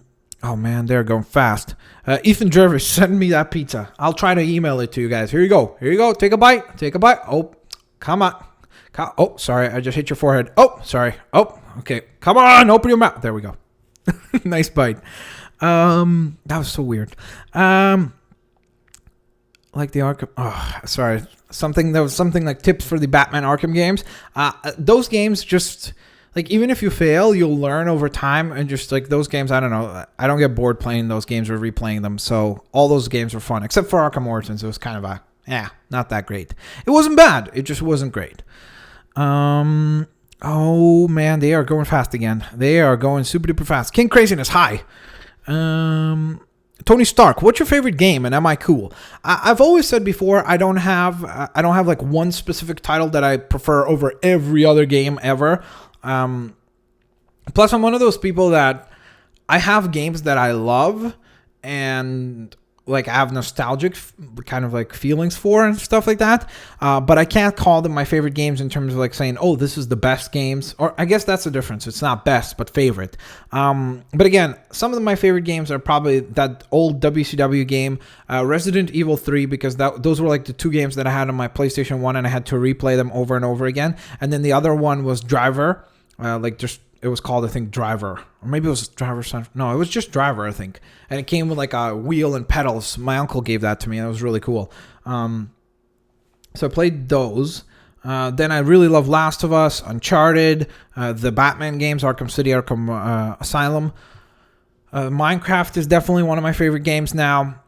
S1: man, they're going fast. Ethan Jervis, send me that pizza. I'll try to email it to you guys. Here you go. Take a bite. Oh, come on. Oh, sorry. I just hit your forehead. Oh, sorry. Oh, okay. Come on. Open your mouth. There we go. Nice bite. That was so weird. Like the Arkham. Oh, sorry. There was something like tips for the Batman Arkham games. Those games just even if you fail, you'll learn over time, and just those games, I don't know. I don't get bored playing those games or replaying them. So all those games were fun, except for Arkham Origins. It was kind of not that great. It wasn't bad. It just wasn't great. Oh man, they are going fast again. They are going super duper fast. King Craziness, hi. Tony Stark, what's your favorite game, and am I cool? I've always said before, I don't have one specific title that I prefer over every other game ever. Plus, I'm one of those people that I have games that I love and I have nostalgic kind of feelings for and stuff like that. But I can't call them my favorite games in terms of saying, oh, this is the best games. Or I guess that's the difference. It's not best, but favorite. But again, some of my favorite games are probably that old WCW game, Resident Evil 3, because those were the two games that I had on my PlayStation 1, and I had to replay them over and over again. And then the other one was Driver, it was called, I think, Driver. Or maybe it was Driver. No, it was just Driver, I think. And it came with a wheel and pedals. My uncle gave that to me, and it was really cool. So I played those. Then I really love Last of Us, Uncharted, the Batman games, Arkham City, Arkham Asylum. Minecraft is definitely one of my favorite games now.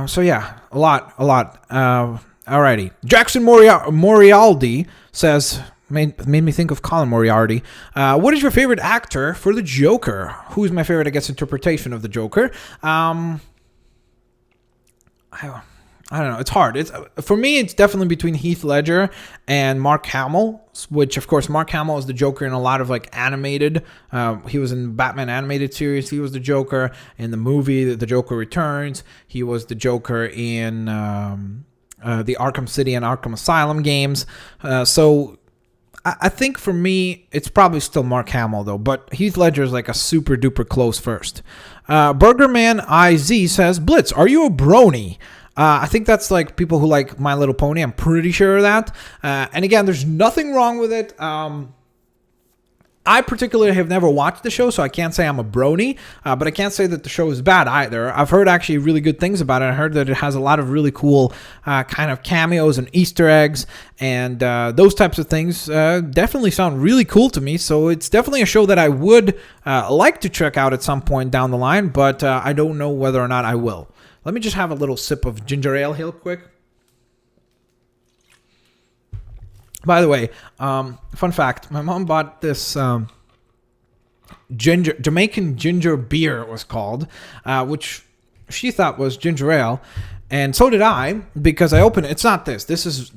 S1: So yeah, a lot. Alrighty. Jackson Morialdi says... Made me think of Colin Moriarty. What is your favorite actor for the Joker? Who is my favorite, I guess, interpretation of the Joker? I don't know. It's hard. For me, it's definitely between Heath Ledger and Mark Hamill, which, of course, Mark Hamill is the Joker in a lot of animated. He was in Batman animated series. He was the Joker in the movie The Joker Returns. He was the Joker in the Arkham City and Arkham Asylum games. So I think for me, it's probably still Mark Hamill, though. But Heath Ledger is a super duper close first. Burgerman IZ says, Blitz, are you a brony? I think that's like people who like My Little Pony. I'm pretty sure of that. And again, there's nothing wrong with it. I particularly have never watched the show, so I can't say I'm a brony, but I can't say that the show is bad either. I've heard actually really good things about it. I heard that it has a lot of really cool kind of cameos and Easter eggs, and those types of things definitely sound really cool to me. So it's definitely a show that I would like to check out at some point down the line, but I don't know whether or not I will. Let me just have a little sip of ginger ale here quick. By the way, fun fact, my mom bought this Jamaican ginger beer, it was called, which she thought was ginger ale, and so did I, because I opened it. It's not this. This is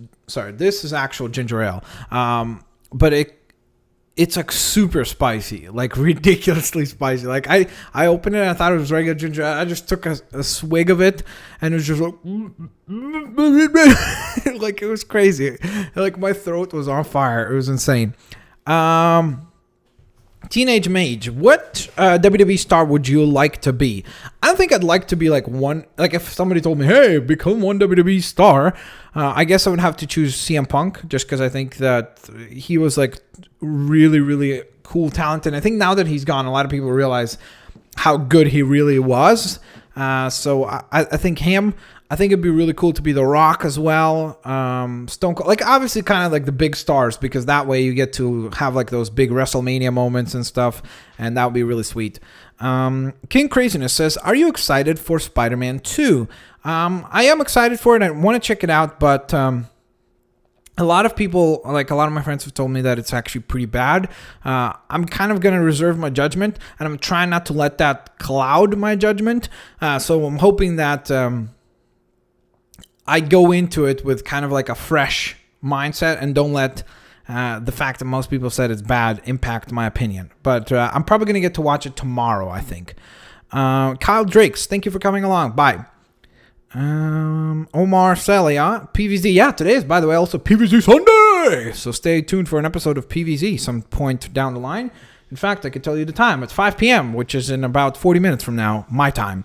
S1: actual ginger ale, but it's like super spicy, like ridiculously spicy. Like I opened it and I thought it was regular ginger ale. I just took a swig of it and it was just like, like it was crazy. Like my throat was on fire. It was insane. Teenage Mage, what WWE star would you like to be? I don't think I'd like to be like if somebody told me, hey, become one WWE star, I guess I would have to choose CM Punk, just because I think that he was like really, really cool talent. And I think now that he's gone, a lot of people realize how good he really was. So I think him. I think it'd be really cool to be The Rock as well. Stone Cold, like obviously kind of like the big stars, because that way you get to have like those big WrestleMania moments and stuff, and that would be really sweet. King Craziness says, are you excited for Spider-Man 2? I am excited for it. I want to check it out, but a lot of people, like a lot of my friends have told me that it's actually pretty bad. I'm kind of going to reserve my judgment, and I'm trying not to let that cloud my judgment. So I'm hoping that I go into it with kind of like a fresh mindset and don't let the fact that most people said it's bad impact my opinion. But I'm probably going to get to watch it tomorrow, I think. Kyle Drakes, thank you for coming along. Bye. Omar Celia, PVZ. Yeah, today is, by the way, also PVZ Sunday. So stay tuned for an episode of PVZ some point down the line. In fact, I could tell you the time. It's 5 p.m., which is in about 40 minutes from now, my time.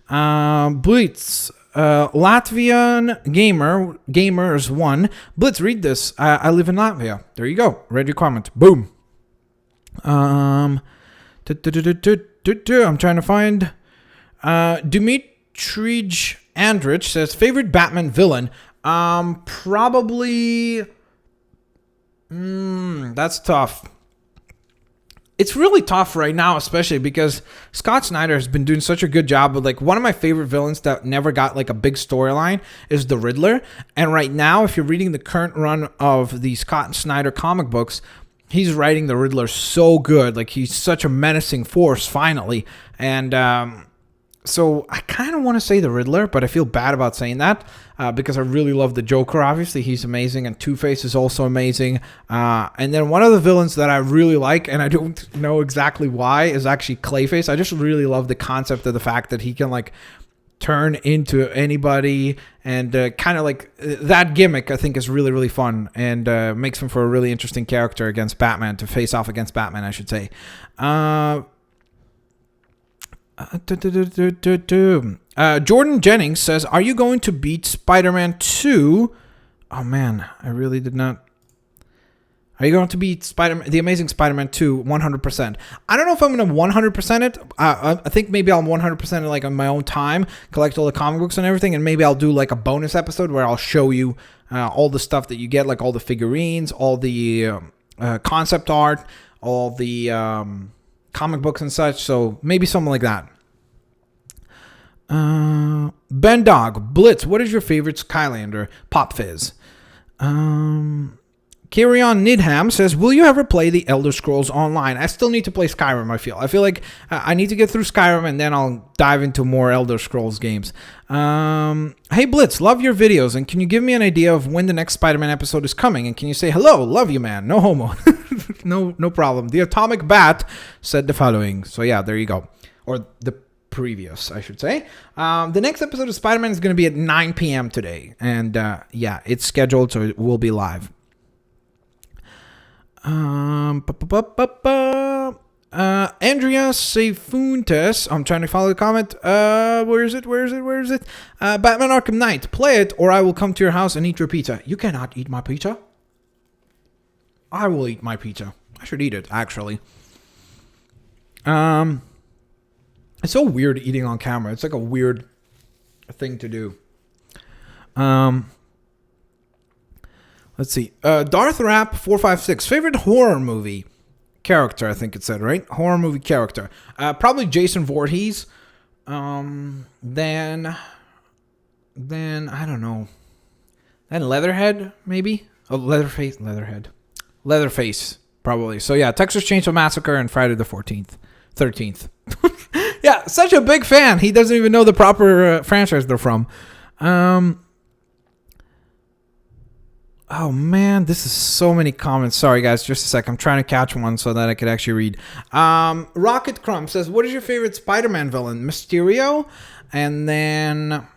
S1: Blitz. Latvian gamers 1. Blitz, read this. I live in Latvia. There you go. Read your comment. Boom. I'm trying to find. Dimitrij Andrich says favorite Batman villain. Probably. That's tough. It's really tough right now, especially because Scott Snyder has been doing such a good job with, like, one of my favorite villains that never got like a big storyline is the Riddler. And right now, if you're reading the current run of the Scott Snyder comic books, he's writing the Riddler so good. Like, he's such a menacing force finally. And so I kind of want to say the Riddler, but I feel bad about saying that because I really love the Joker. Obviously, he's amazing, and Two-Face is also amazing. And then one of the villains that I really like, and I don't know exactly why, is actually Clayface. I just really love the concept of the fact that he can like turn into anybody, and kind of like that gimmick I think is really, really fun, and makes him for a really interesting character against Batman, to face off against Batman, I should say. Jordan Jennings says, are you going to beat Spider-Man 2? Oh man, I really did not. Are you going to beat The Amazing Spider-Man 2 100%? I don't know if I'm going to 100% it. I think maybe I'll 100% it like on my own time, collect all the comic books and everything, and maybe I'll do like a bonus episode where I'll show you all the stuff that you get, like all the figurines, all the concept art, all the comic books and such. So maybe something like that. Ben Dog, Blitz, what is your favorite Skylander? Pop Fizz. Kirion Nidham says, will you ever play the Elder Scrolls Online? I still need to play Skyrim, I feel like I need to get through Skyrim, and then I'll dive into more Elder Scrolls games. Hey Blitz, love your videos, and can you give me an idea of when the next Spider-Man episode is coming? And can you say hello, love you man, no homo. no problem. The Atomic Bat said the following. So yeah, there you go. Or the previous, I should say. The next episode of Spider-Man is going to be at 9 p.m. today. And yeah, it's scheduled, so it will be live. M Andrea Sefuntes. I'm trying to follow the comment. Where is it? Batman Arkham Knight. Play it, or I will come to your house and eat your pizza. You cannot eat my pizza. I will eat my pizza. I should eat it, actually. It's so weird eating on camera. It's like a weird thing to do. Let's see. Darth Rap 456. Favorite horror movie character, I think it said, right? Horror movie character. Probably Jason Voorhees. Then I don't know. Then Leatherhead, maybe? Oh, Leatherface, probably. So yeah, Texas Chainsaw Massacre and Friday the 13th. Yeah, such a big fan. He doesn't even know the proper franchise they're from. Oh man, this is so many comments. Sorry guys, just a sec. I'm trying to catch one so that I could actually read. Rocket Crumb says, what is your favorite Spider-Man villain? Mysterio? And then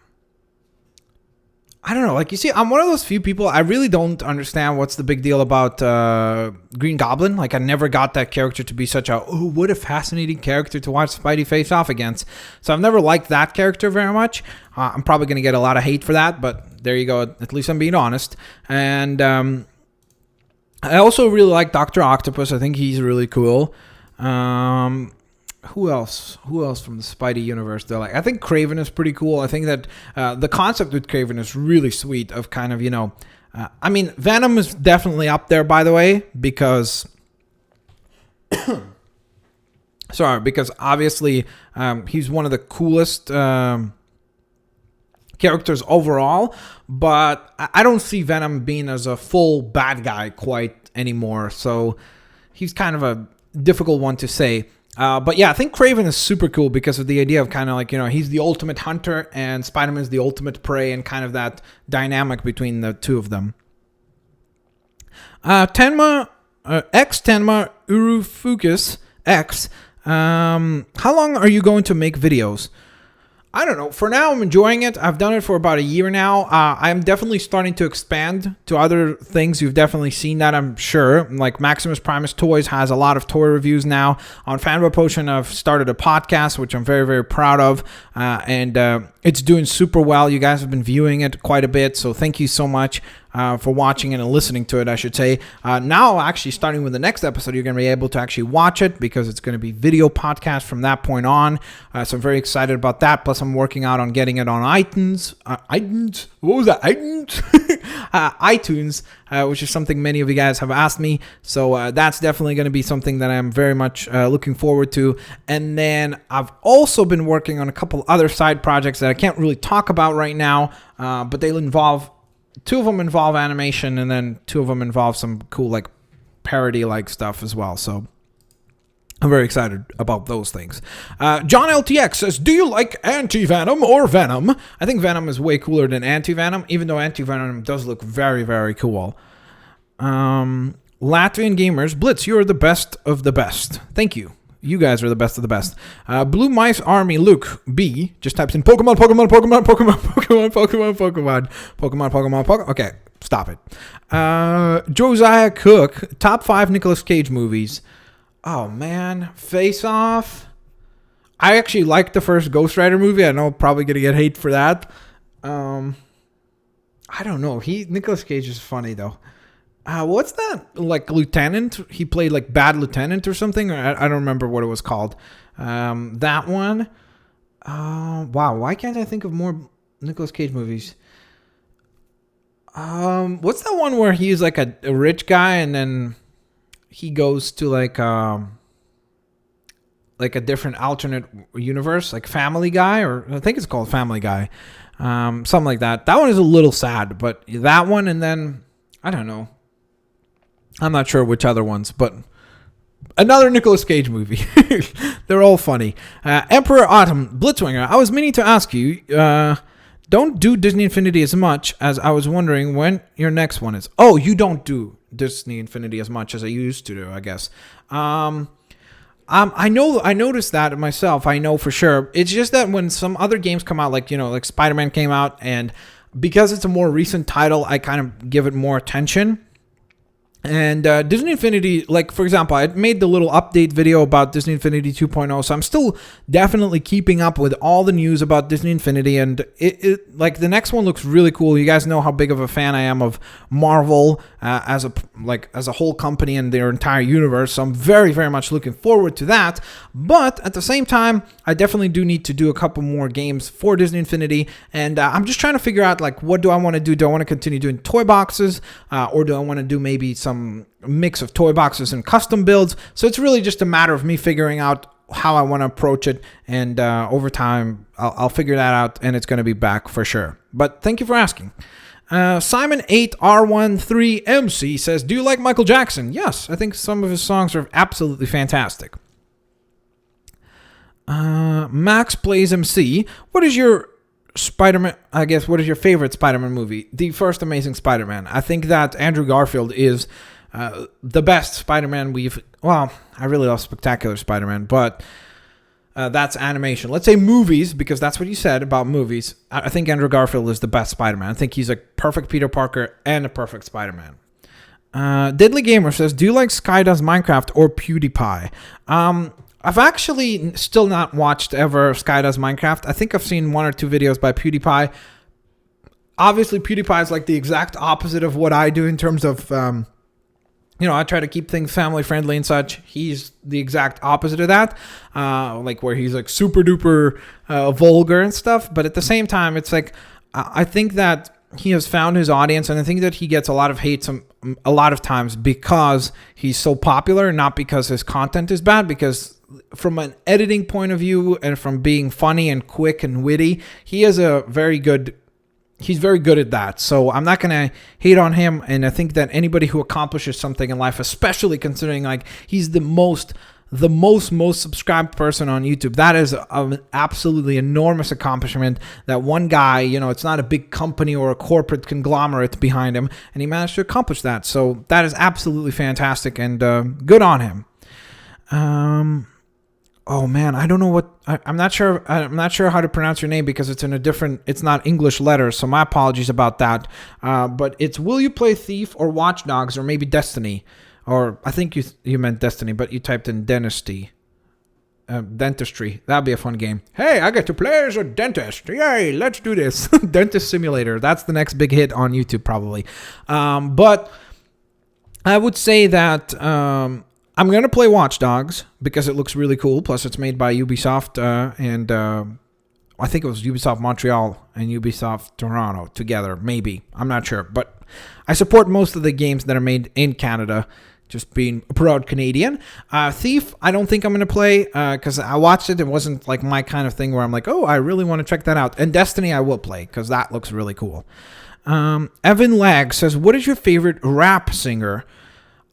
S1: I don't know. Like, you see, I'm one of those few people, I really don't understand what's the big deal about Green Goblin. Like, I never got that character to be such a, oh, what a fascinating character to watch Spidey face off against. So I've never liked that character very much. I'm probably going to get a lot of hate for that, but there you go. At least I'm being honest. And I also really like Dr. Octopus. I think he's really cool. Who else? Who else from the Spidey universe? They're like, I think Kraven is pretty cool. I think that the concept with Kraven is really sweet. Of kind of, you know, I mean, Venom is definitely up there, by the way, because because obviously he's one of the coolest characters overall. But I don't see Venom being as a full bad guy quite anymore. So he's kind of a difficult one to say. But yeah, I think Kraven is super cool because of the idea of kind of like, you know, he's the ultimate hunter and Spider-Man is the ultimate prey, and kind of that dynamic between the two of them. Tenma Urufukus X. How long are you going to make videos? I don't know. For now, I'm enjoying it. I've done it for about a year now. I'm definitely starting to expand to other things. You've definitely seen that, I'm sure. Like Maximus Primus Toys has a lot of toy reviews now. On Fanboy Potion, I've started a podcast, which I'm very, very proud of. And it's doing super well. You guys have been viewing it quite a bit. So thank you so much for watching and listening to it, I should say. Now, actually, starting with the next episode, you're going to be able to actually watch it because it's going to be video podcast from that point on. So I'm very excited about that. Plus, I'm working out on getting it on iTunes. iTunes? What was that? iTunes? iTunes, which is something many of you guys have asked me. So that's definitely going to be something that I'm very much looking forward to. And then I've also been working on a couple other side projects that I can't really talk about right now, but they'll involve... Two of them involve animation, and then two of them involve some cool, like, parody-like stuff as well. So I'm very excited about those things. John LTX says, do you like Anti-Venom or Venom? I think Venom is way cooler than Anti-Venom, even though Anti-Venom does look very, very cool. Latvian Gamers, Blitz, you're the best of the best. Thank you. You guys are the best of the best. Blue Mice Army Luke B just types in Pokemon. Okay, stop it. Josiah Cook, top 5 Nicolas Cage movies. Oh man, Face Off. I actually liked the first Ghost Rider movie. I know I'm probably gonna get hate for that. I don't know. Nicolas Cage is funny though. What's that? Like Lieutenant? He played like Bad Lieutenant or something. I don't remember what it was called. That one. Wow. Why can't I think of more Nicolas Cage movies? What's that one where he's like a rich guy and then he goes to like a different alternate universe, like Family Guy, or I think it's called Family Guy. Something like that. That one is a little sad, but that one, and then I don't know. I'm not sure which other ones, but another Nicolas Cage movie. They're all funny. Emperor Autumn, Blitzwinger. I was meaning to ask you, don't do Disney Infinity as much as I was wondering when your next one is. Oh, you don't do Disney Infinity as much as I used to do, I guess. I noticed that myself. I know for sure. It's just that when some other games come out, like, you know, like Spider-Man came out, and because it's a more recent title, I kind of give it more attention. And Disney Infinity, like, for example, I made the little update video about Disney Infinity 2.0, so I'm still definitely keeping up with all the news about Disney Infinity, and it like, the next one looks really cool. You guys know how big of a fan I am of Marvel as a whole company and their entire universe, so I'm very, very much looking forward to that. But at the same time, I definitely do need to do a couple more games for Disney Infinity, and I'm just trying to figure out, like, what do I want to do? Do I want to continue doing toy boxes, or do I want to do maybe some mix of toy boxes and custom builds? So it's really just a matter of me figuring out how I want to approach it, and over time I'll figure that out, and it's going to be back for sure. But thank you for asking. Simon8R13MC says, do you like Michael Jackson? Yes, I think some of his songs are absolutely fantastic. Max Plays MC, what is your Spider-Man, I guess, what is your favorite Spider-Man movie? The first Amazing Spider-Man. I think that Andrew Garfield is the best Spider-Man I really love Spectacular Spider-Man, but that's animation. Let's say movies, because that's what you said about movies. I think Andrew Garfield is the best Spider-Man. I think he's a perfect Peter Parker and a perfect Spider-Man. Deadly Gamer says, do you like Sky Does Minecraft or PewDiePie? I've actually still not watched ever Sky Does Minecraft. I think I've seen 1 or 2 videos by PewDiePie. Obviously, PewDiePie is like the exact opposite of what I do in terms of, I try to keep things family friendly and such. He's the exact opposite of that, like where he's like super duper vulgar and stuff. But at the same time, it's like, I think that he has found his audience, and I think that he gets a lot of hate a lot of times because he's so popular, not because his content is bad. Because from an editing point of view and from being funny and quick and witty, he's very good at that. So I'm not going to hate on him. And I think that anybody who accomplishes something in life, especially considering like he's the most subscribed person on YouTube, that is an absolutely enormous accomplishment. That one guy, it's not a big company or a corporate conglomerate behind him, and he managed to accomplish that. So that is absolutely fantastic, and good on him. Oh man, I don't know what I'm not sure how to pronounce your name because it's not English letters, so my apologies about that. But it's, will you play Thief or Watch Dogs or maybe Destiny? Or I think you meant Destiny, but you typed in Dentistry. That'd be a fun game. Hey, I get to play as a dentist. Yay, let's do this. Dentist Simulator. That's the next big hit on YouTube probably. But I would say that I'm going to play Watch Dogs because it looks really cool. Plus, it's made by Ubisoft and I think it was Ubisoft Montreal and Ubisoft Toronto together. Maybe. I'm not sure. But I support most of the games that are made in Canada, just being a proud Canadian. Thief, I don't think I'm going to play because I watched it. It wasn't like my kind of thing where I'm like, oh, I really want to check that out. And Destiny, I will play because that looks really cool. Evan Lag says, what is your favorite rap singer?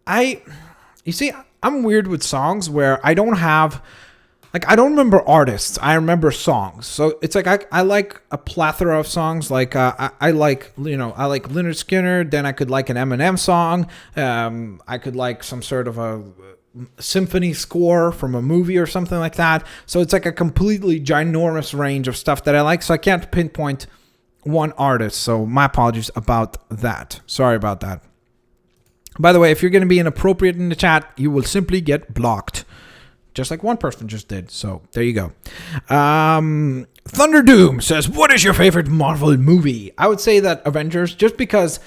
S1: You see, I'm weird with songs where I don't remember artists. I remember songs. So it's like I like a plethora of songs. Like I like Lynyrd Skynyrd. Then I could like an Eminem song. I could like some sort of a symphony score from a movie or something like that. So it's like a completely ginormous range of stuff that I like. So I can't pinpoint one artist. So my apologies about that. Sorry about that. By the way, if you're going to be inappropriate in the chat, you will simply get blocked. Just like one person just did. So there you go. Thunder Doom says, what is your favorite Marvel movie? I would say that Avengers, just because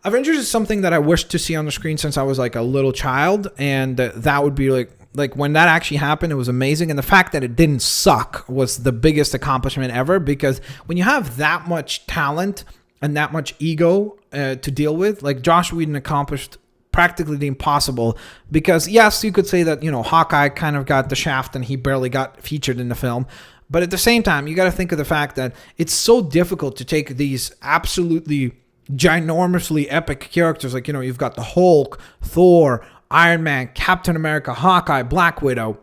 S1: Avengers is something that I wished to see on the screen since I was like a little child. And that would be like when that actually happened, it was amazing. And the fact that it didn't suck was the biggest accomplishment ever. Because when you have that much talent and that much ego to deal with, like Joss Whedon accomplished practically the impossible, because yes, you could say that, Hawkeye kind of got the shaft and he barely got featured in the film. But at the same time, you got to think of the fact that it's so difficult to take these absolutely ginormously epic characters. Like, you've got the Hulk, Thor, Iron Man, Captain America, Hawkeye, Black Widow.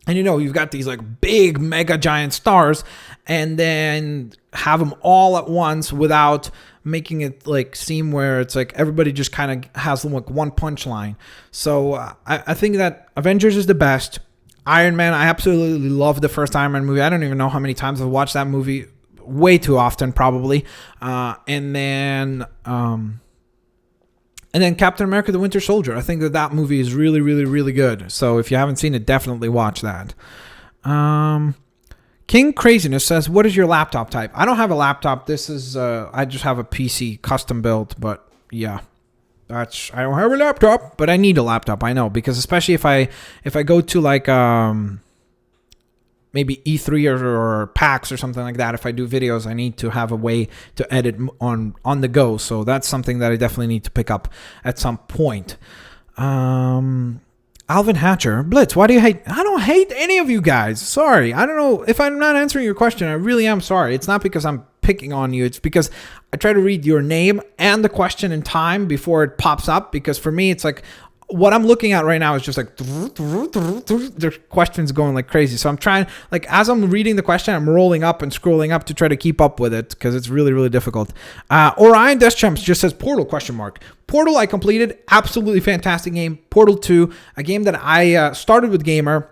S1: And, you've got these like big mega giant stars, and then have them all at once without making it like seem where it's like everybody just kind of has like one punchline. So I think that Avengers is the best. Iron Man, I absolutely love the first Iron Man movie. I don't even know how many times I've watched that movie. Way too often, probably. And then And then Captain America: The Winter Soldier. I think that movie is really, really, really good. So if you haven't seen it, definitely watch that. King Craziness says, what is your laptop type? I don't have a laptop. This is, I just have a PC custom built, but yeah, I don't have a laptop, but I need a laptop. I know, because especially if I go to like, maybe E3 or PAX or something like that, if I do videos, I need to have a way to edit on the go. So that's something that I definitely need to pick up at some point. Alvin Hatcher, Blitz, why do you hate? I don't hate any of you guys. Sorry. I don't know if I'm not answering your question. I really am sorry. It's not because I'm picking on you. It's because I try to read your name and the question in time before it pops up. Because for me, it's like what I'm looking at right now is just like the questions going like crazy. So I'm trying, like, as I'm reading the question, I'm rolling up and scrolling up to try to keep up with it because it's really, really difficult. Orion Deschamps just says Portal ? Portal I completed, absolutely fantastic game. Portal 2, a game that I started with Gamer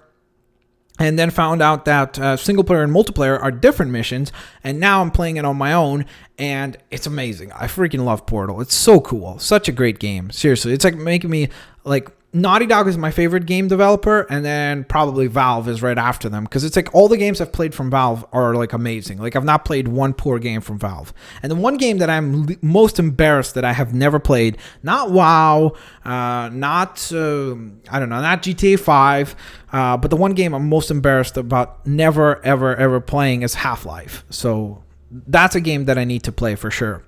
S1: and then found out that single player and multiplayer are different missions, and now I'm playing it on my own, and it's amazing. I freaking love Portal. It's so cool. Such a great game. Seriously, it's like making me, like, Naughty Dog is my favorite game developer, and then probably Valve is right after them, because it's like all the games I've played from Valve are like amazing. Like, I've not played one poor game from Valve. And the one game that I'm most embarrassed that I have never played, not WoW, not GTA 5, but the one game I'm most embarrassed about never, ever, ever playing is Half-Life. So that's a game that I need to play for sure.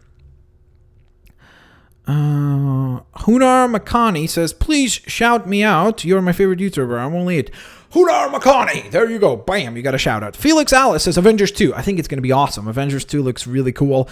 S1: Hunar Makani says, please shout me out. You're my favorite YouTuber. I'm only it. Hunar Makani. There you go. Bam. You got a shout out. Felix Alice says Avengers 2. I think it's going to be awesome. Avengers 2 looks really cool.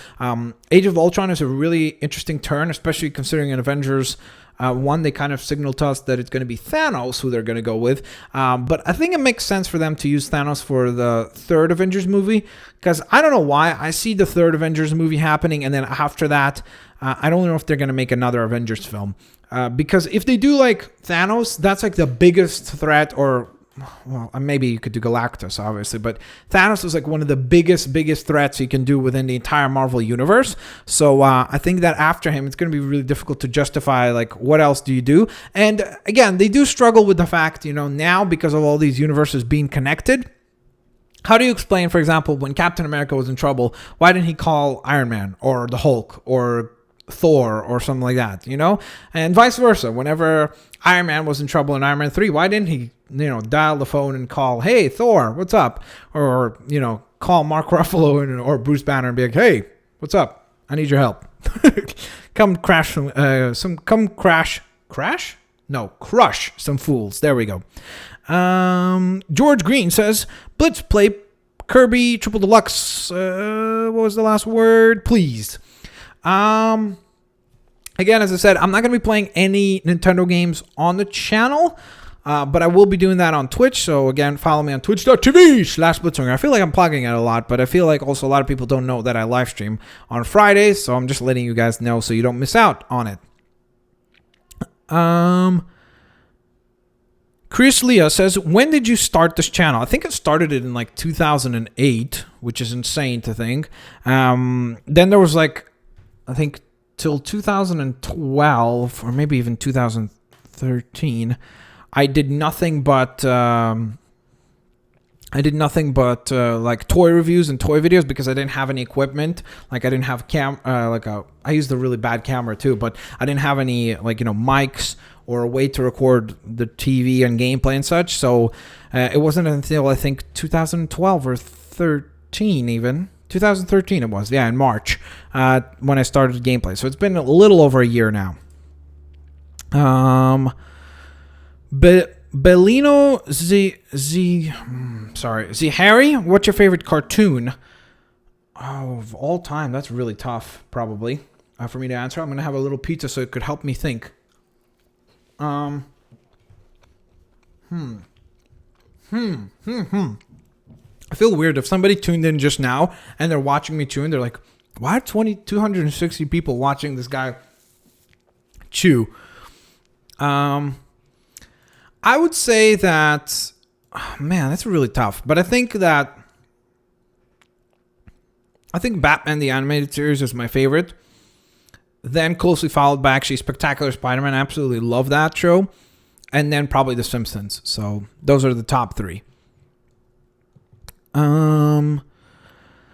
S1: Age of Ultron is a really interesting turn, especially considering in Avengers 1, they kind of signaled to us that it's going to be Thanos who they're going to go with. But I think it makes sense for them to use Thanos for the third Avengers movie, because I don't know why. I see the third Avengers movie happening, and then after that, I don't know if they're going to make another Avengers film. Because if they do like Thanos, that's like the biggest threat, or, well, maybe you could do Galactus, obviously, but Thanos is like one of the biggest threats you can do within the entire Marvel universe. So I think that after him, it's going to be really difficult to justify, like, what else do you do? And again, they do struggle with the fact, now because of all these universes being connected, how do you explain, for example, when Captain America was in trouble, why didn't he call Iron Man or the Hulk or Thor or something like that, and vice versa. Whenever Iron Man was in trouble in Iron Man 3, why didn't he, dial the phone and call, hey, Thor, what's up? Or, call Mark Ruffalo or Bruce Banner and be like, hey, what's up? I need your help. Crush some fools. There we go. George Green says, Blitz, play Kirby Triple Deluxe. What was the last word? Please. Again, as I said, I'm not going to be playing any Nintendo games on the channel, but I will be doing that on Twitch. So again, follow me on twitch.tv/Blitzwinger. I feel like I'm plugging it a lot, but I feel like also a lot of people don't know that I live stream on Fridays. So I'm just letting you guys know so you don't miss out on it. Chris Leah says, when did you start this channel? I think I started it in like 2008, which is insane to think. Then there was like, I think till 2012 or maybe even 2013, I did nothing but like toy reviews and toy videos because I didn't have any equipment. Like I didn't have I used a really bad camera too, but I didn't have any mics or a way to record the TV and gameplay and such. So it wasn't until I think 2012 or 13 even. 2013 it was, in March, when I started gameplay. So it's been a little over a year now. Bellino Harry, what's your favorite cartoon? Oh, of all time, that's really tough, probably, for me to answer. I'm going to have a little pizza so it could help me think. I feel weird if somebody tuned in just now and they're watching me chew and they're like, why are 260 people watching this guy chew? I would say that, man, that's really tough. But I think Batman the Animated Series is my favorite. Then closely followed by actually Spectacular Spider-Man. I absolutely love that show. And then probably The Simpsons. So those are the top 3.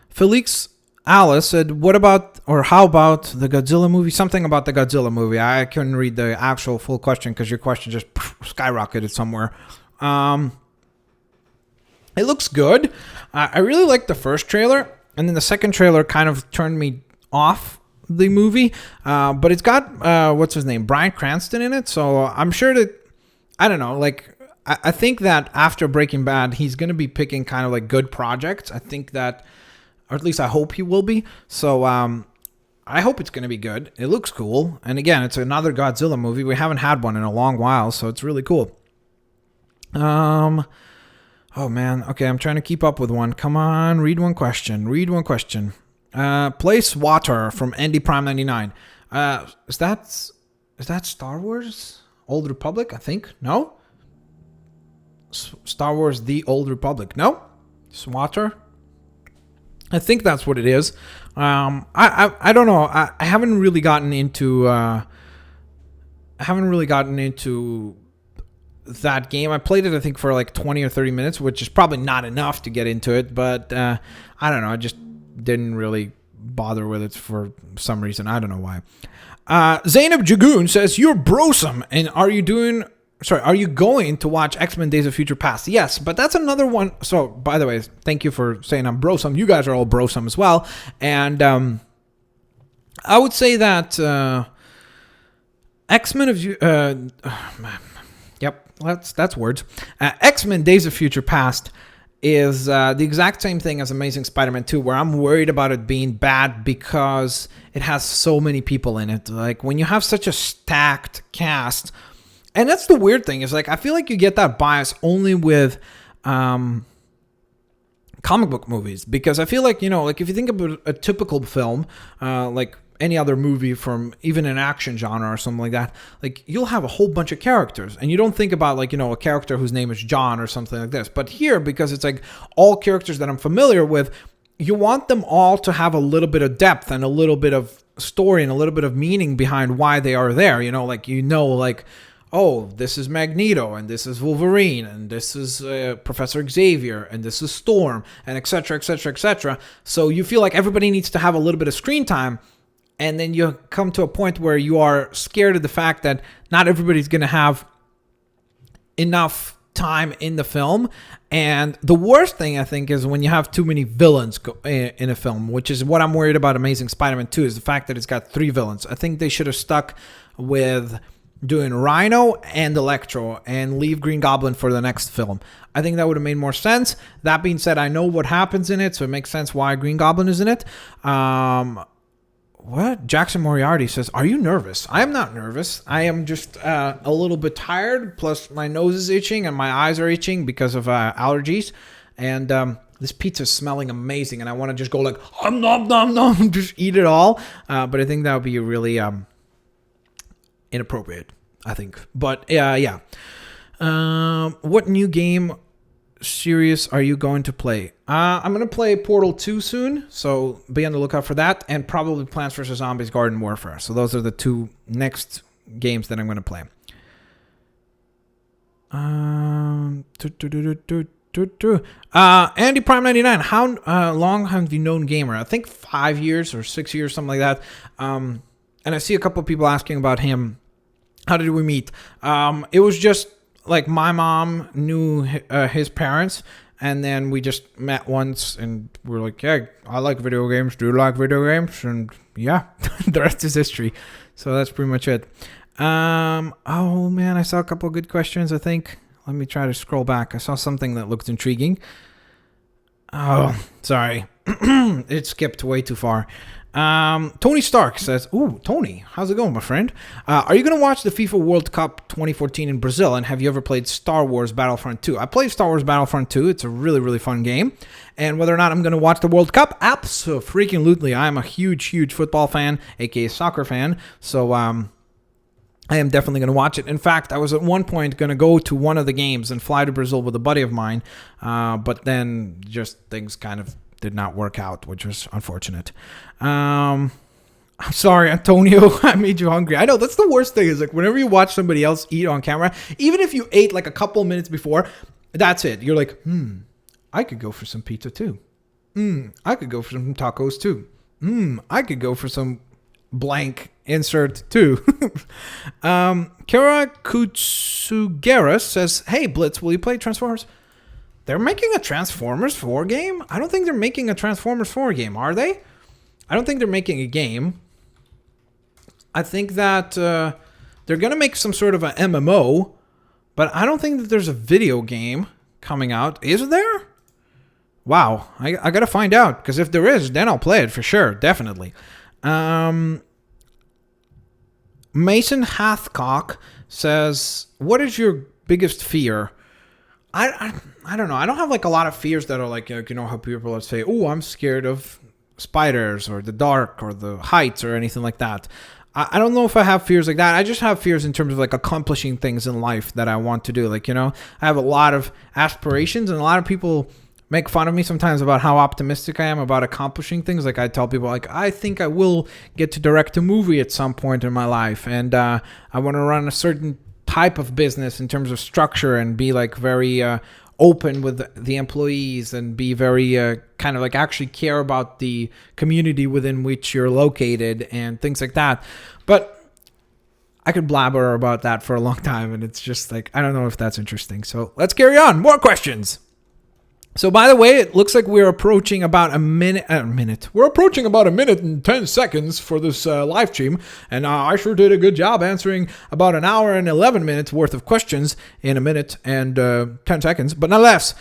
S1: Felix Alice said, what about, or how about the Godzilla movie? Something about the Godzilla movie. I couldn't read the actual full question because your question just skyrocketed somewhere. It looks good. I really liked the first trailer, and then the second trailer kind of turned me off the movie. But it's got, what's his name? Bryan Cranston in it. So I'm sure that, I don't know, like, I think that after Breaking Bad, he's going to be picking kind of like good projects. I think that, or at least I hope he will be. So I hope it's going to be good. It looks cool. And again, it's another Godzilla movie. We haven't had one in a long while, so it's really cool. Oh man. Okay, I'm trying to keep up with one. Come on, read one question. Place Water from Andy Prime 99. Is that Star Wars? Old Republic, I think. No? Star Wars The Old Republic. No? Swatter? I think that's what it is. I don't know. I haven't really gotten into that game. I played it, I think, for like 20 or 30 minutes, which is probably not enough to get into it. But I don't know. I just didn't really bother with it for some reason. I don't know why. Zainab Jagoon says, you're brosome, and are you going to watch X-Men Days of Future Past? Yes, but that's another one. So, by the way, thank you for saying I'm brosome. You guys are all brosome as well. And I would say that X-Men of... yep, that's words. X-Men Days of Future Past is the exact same thing as Amazing Spider-Man 2, where I'm worried about it being bad because it has so many people in it. Like, when you have such a stacked cast... And that's the weird thing, is like, I feel like you get that bias only with comic book movies, because I feel like, you know, like if you think about a typical film, like any other movie from even an action genre or something like that, like you'll have a whole bunch of characters and you don't think about like, you know, a character whose name is John or something like this. But here, because it's like all characters that I'm familiar with, you want them all to have a little bit of depth and a little bit of story and a little bit of meaning behind why they are there. You know, like, oh, this is Magneto, and this is Wolverine, and this is Professor Xavier, and this is Storm, and et cetera, et cetera, et cetera. So you feel like everybody needs to have a little bit of screen time, and then you come to a point where you are scared of the fact that not everybody's going to have enough time in the film. And the worst thing, I think, is when you have too many villains in a film, which is what I'm worried about Amazing Spider-Man 2, is the fact that it's got 3 villains. I think they should have stuck with doing Rhino and Electro and leave Green Goblin for the next film. I think that would have made more sense. That being said, I know what happens in it, so it makes sense why Green Goblin is in it. What? Jackson Moriarty says, are you nervous? I am not nervous. I am just a little bit tired, plus my nose is itching and my eyes are itching because of allergies. And this pizza is smelling amazing, and I want to just go like, nom, nom, nom, just eat it all. But I think that would be really... inappropriate, I think. But yeah. What new game series are you going to play? I'm going to play Portal 2 soon, so be on the lookout for that, and probably Plants vs. Zombies Garden Warfare. So those are the 2 next games that I'm going to play. Andy Prime 99, how long have you known Gamer? I think 5 years or 6 years, something like that. And I see a couple of people asking about him. How did we meet? It was just like my mom knew his parents, and then we just met once, and we're like, yeah, I like video games. Do you like video games? And yeah, the rest is history. So that's pretty much it. Oh man, I saw a couple of good questions, I think. Let me try to scroll back. I saw something that looked intriguing. Oh, sorry. It skipped way too far. Tony Stark says, ooh, Tony, how's it going, my friend? Are you going to watch the FIFA World Cup 2014 in Brazil? And have you ever played Star Wars Battlefront 2? I played Star Wars Battlefront 2. It's a really, really fun game. And whether or not I'm going to watch the World Cup, absolutely. I'm a huge, huge football fan, aka soccer fan. So, I am definitely going to watch it. In fact, I was at one point going to go to one of the games and fly to Brazil with a buddy of mine. But then just things kind of did not work out, which was unfortunate. I'm sorry, Antonio. I made you hungry. I know that's the worst thing is like whenever you watch somebody else eat on camera, even if you ate like a couple minutes before, that's it. You're like, I could go for some pizza too. I could go for some tacos too. I could go for some blank insert too. Kara Kutsugera says, hey, Blitz, will you play Transformers? They're making a Transformers 4 game? I don't think they're making a Transformers 4 game, are they? I don't think they're making a game. I think that they're going to make some sort of an MMO, but I don't think that there's a video game coming out. Is there? Wow, I got to find out, because if there is, then I'll play it for sure, definitely. Mason Hathcock says, what is your biggest fear? I don't know. I don't have like a lot of fears that are like you know how people say, oh, I'm scared of spiders or the dark or the heights or anything like that. I don't know if I have fears like that. I just have fears in terms of like accomplishing things in life that I want to do. Like, you know, I have a lot of aspirations, and a lot of people make fun of me sometimes about how optimistic I am about accomplishing things. Like I tell people, like, I think I will get to direct a movie at some point in my life, and I want to run a certain type of business in terms of structure and be like very open with the employees and be very kind of like actually care about the community within which you're located and things like that. But I could blabber about that for a long time, and it's just like, I don't know if that's interesting. So let's carry on. More questions. So, by the way, it looks like we're approaching about a minute. We're approaching about a minute and 10 seconds for this live stream. And I sure did a good job answering about an hour and 11 minutes worth of questions in a minute and 10 seconds. But nonetheless,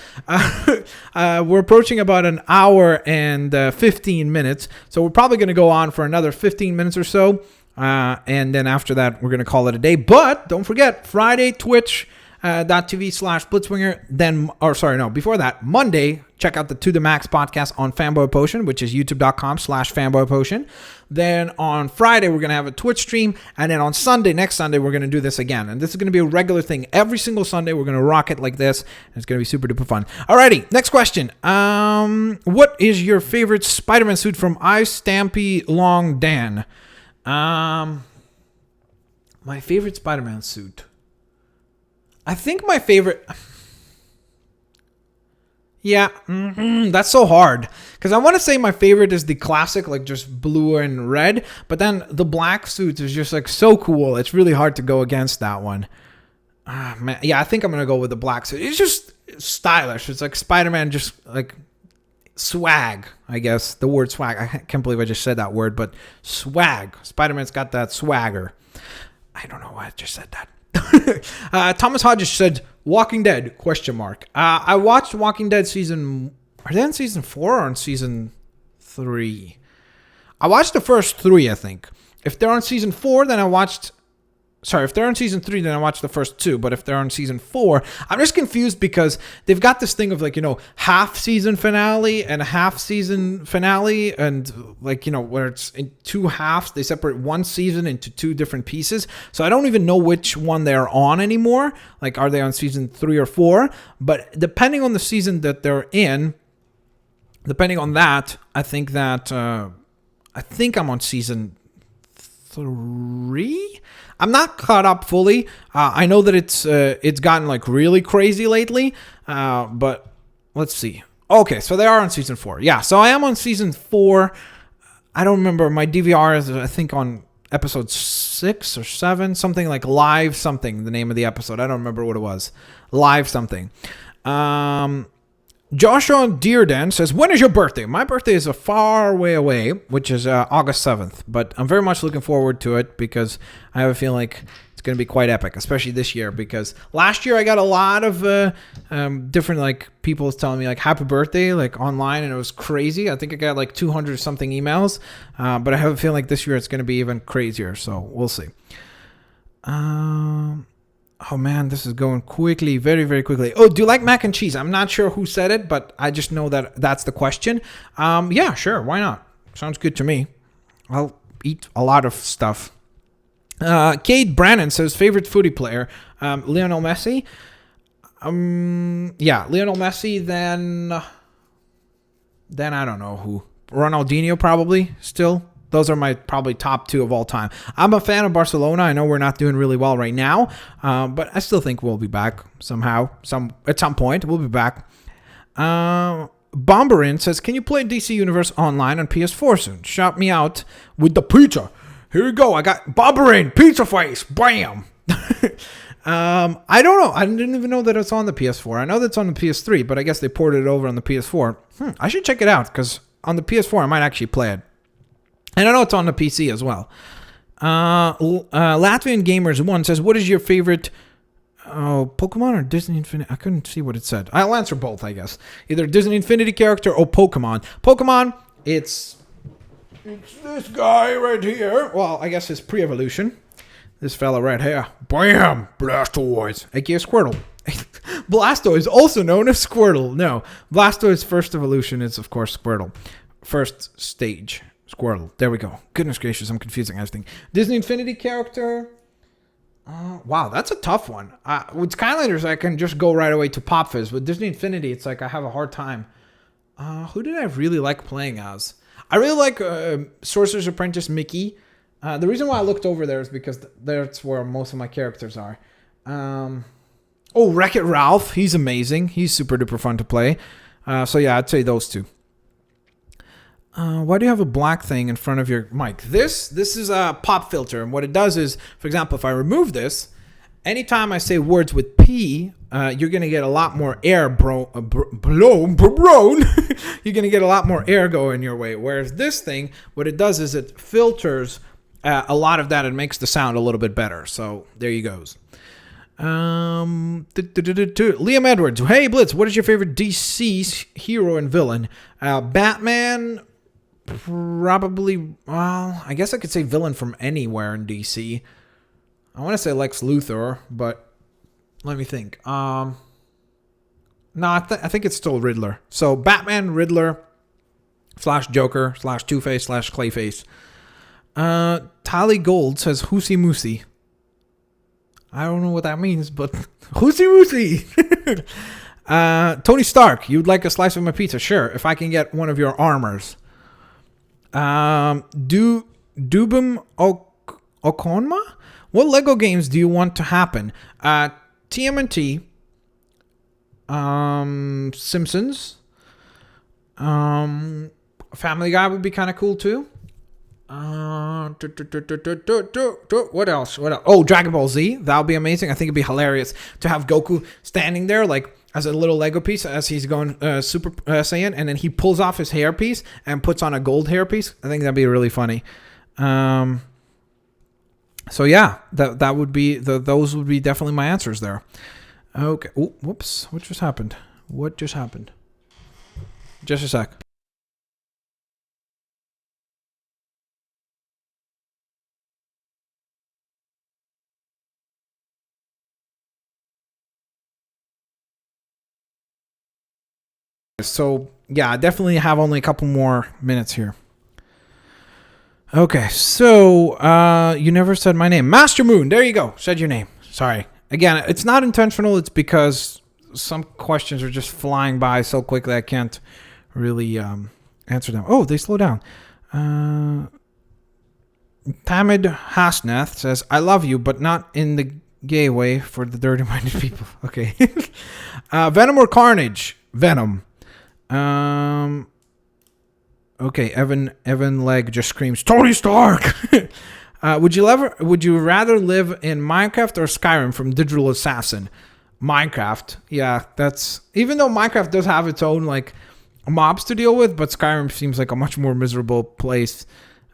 S1: we're approaching about an hour and 15 minutes. So we're probably going to go on for another 15 minutes or so. And then after that, we're going to call it a day. But don't forget, Friday, Twitch. .tv/Blitzwinger. Then, or sorry, no, before that, Monday, check out the To The Max podcast on Fanboy Potion, which is youtube.com/Fanboy Potion. Then on Friday, we're going to have a Twitch stream. And then on Sunday, next Sunday, we're going to do this again. And this is going to be a regular thing. Every single Sunday, we're going to rock it like this. And it's going to be super duper fun. Alrighty, next question. What is your favorite Spider-Man suit from Ice Stampy Long Dan? My favorite Spider-Man suit. I think my favorite... Yeah, that's so hard. Because I want to say my favorite is the classic, like just blue and red. But then the black suit is just like so cool. It's really hard to go against that one. Man. Yeah, I think I'm going to go with the black suit. It's just stylish. It's like Spider-Man just like swag, I guess. The word swag. I can't believe I just said that word. But swag. Spider-Man's got that swagger. I don't know why I just said that. Thomas Hodges said Walking Dead ? I watched Walking Dead season... Are they on season 4 or on season 3? I watched the first 3, I think. If they're on season 4, then I watched... Sorry, if they're on season 3, then I watched the first 2. But if they're on season 4, I'm just confused because they've got this thing of like, you know, half season finale and a half season finale. And like, you know, where it's in 2 halves, they separate one season into 2 different pieces. So I don't even know which one they're on anymore. Like, are they on season 3 or 4? But depending on the season that they're in, depending on that, I think I'm on season 3. I'm not caught up fully. I know that it's gotten like really crazy lately, but let's see. Okay, so they are on season 4. Yeah, so I am on season 4. I don't remember. My DVR is, I think, on episode 6 or 7, something like Live something, the name of the episode. I don't remember what it was. Live something. Joshua Dearden says, when is your birthday? My birthday is a far way away, which is August 7th. But I'm very much looking forward to it because I have a feeling like it's going to be quite epic, especially this year. Because last year I got a lot of different like people telling me like happy birthday like online, and it was crazy. I think I got like 200 something emails. But I have a feeling like this year it's going to be even crazier. So we'll see. Oh man, this is going quickly, very, very quickly. Oh, do you like mac and cheese? I'm not sure who said it, but I just know that that's the question. Yeah, sure. Why not? Sounds good to me. I'll eat a lot of stuff. Cade Brannon says, favorite footy player? Lionel Messi. Yeah, Lionel Messi, then I don't know who. Ronaldinho probably still. Those are my probably top 2 of all time. I'm a fan of Barcelona. I know we're not doing really well right now, but I still think we'll be back somehow. At some point, we'll be back. Bomberin says, can you play DC Universe online on PS4 soon? Shout me out with the pizza. Here we go. I got Bomberin, pizza face. Bam. I don't know. I didn't even know that it's on the PS4. I know that's on the PS3, but I guess they ported it over on the PS4. I should check it out because on the PS4, I might actually play it. And I know it's on the PC as well. Latvian Gamers 1 says, what is your favorite Pokemon or Disney Infinity? I couldn't see what it said. I'll answer both, I guess. Either Disney Infinity character or Pokemon. Pokemon, it's this guy right here. Well, I guess his pre-evolution. This fella right here. Bam! Blastoise. A.k.a. Squirtle. Blastoise, also known as Squirtle. No. Blastoise's first evolution is, of course, Squirtle. First stage. Squirtle. There we go. Goodness gracious, I'm confusing everything. Disney Infinity character. Wow, that's a tough one. With Skylanders, I can just go right away to Pop Fizz. With Disney Infinity, it's like I have a hard time. Who did I really like playing as? I really like Sorcerer's Apprentice Mickey. The reason why I looked over there is because that's where most of my characters are. Wreck-It Ralph. He's amazing. He's super duper fun to play. So yeah, I'd say those 2. Why do you have a black thing in front of your mic? This is a pop filter, and what it does is, for example, if I remove this, anytime I say words with P, you're gonna get a lot more air blown. You're gonna get a lot more air going your way. Whereas this thing, what it does is it filters a lot of that and makes the sound a little bit better. So there you goes. Liam Edwards. Hey Blitz, what is your favorite DC hero and villain? Batman. Probably, well, I guess I could say villain from anywhere in DC. I want to say Lex Luthor, but let me think. No, I think it's still Riddler. So Batman, Riddler, / Joker, / Two-Face, / Clayface. Tally Gold says Hoosie Moosie. I don't know what that means, but Hoosie Moosie. Tony Stark, you'd like a slice of my pizza? Sure, if I can get one of your armors. Dubum Okonma? What Lego games do you want to happen? TMNT, Simpsons, Family Guy would be kind of cool too. What else? Oh, Dragon Ball Z. That would be amazing. I think it'd be hilarious to have Goku standing there like as a little Lego piece as he's going Super Saiyan, and then he pulls off his hairpiece and puts on a gold hairpiece. I think that'd be really funny. So yeah, that would be those would be definitely my answers there. Okay. Ooh, whoops. What just happened? Just a sec. So yeah, I definitely have only a couple more minutes here. Okay, so you never said my name. Master Moon, there you go. Said your name. Sorry. Again, it's not intentional. It's because some questions are just flying by so quickly I can't really answer them. Oh, they slow down. Tamid Hasnath says, I love you, but not in the gay way for the dirty-minded people. Okay. Venom or Carnage? Venom. Okay, Evan Legg just screams, Tony Stark! Would you rather live in Minecraft or Skyrim from Digital Assassin? Minecraft. Yeah, that's... Even though Minecraft does have its own, like, mobs to deal with, but Skyrim seems like a much more miserable place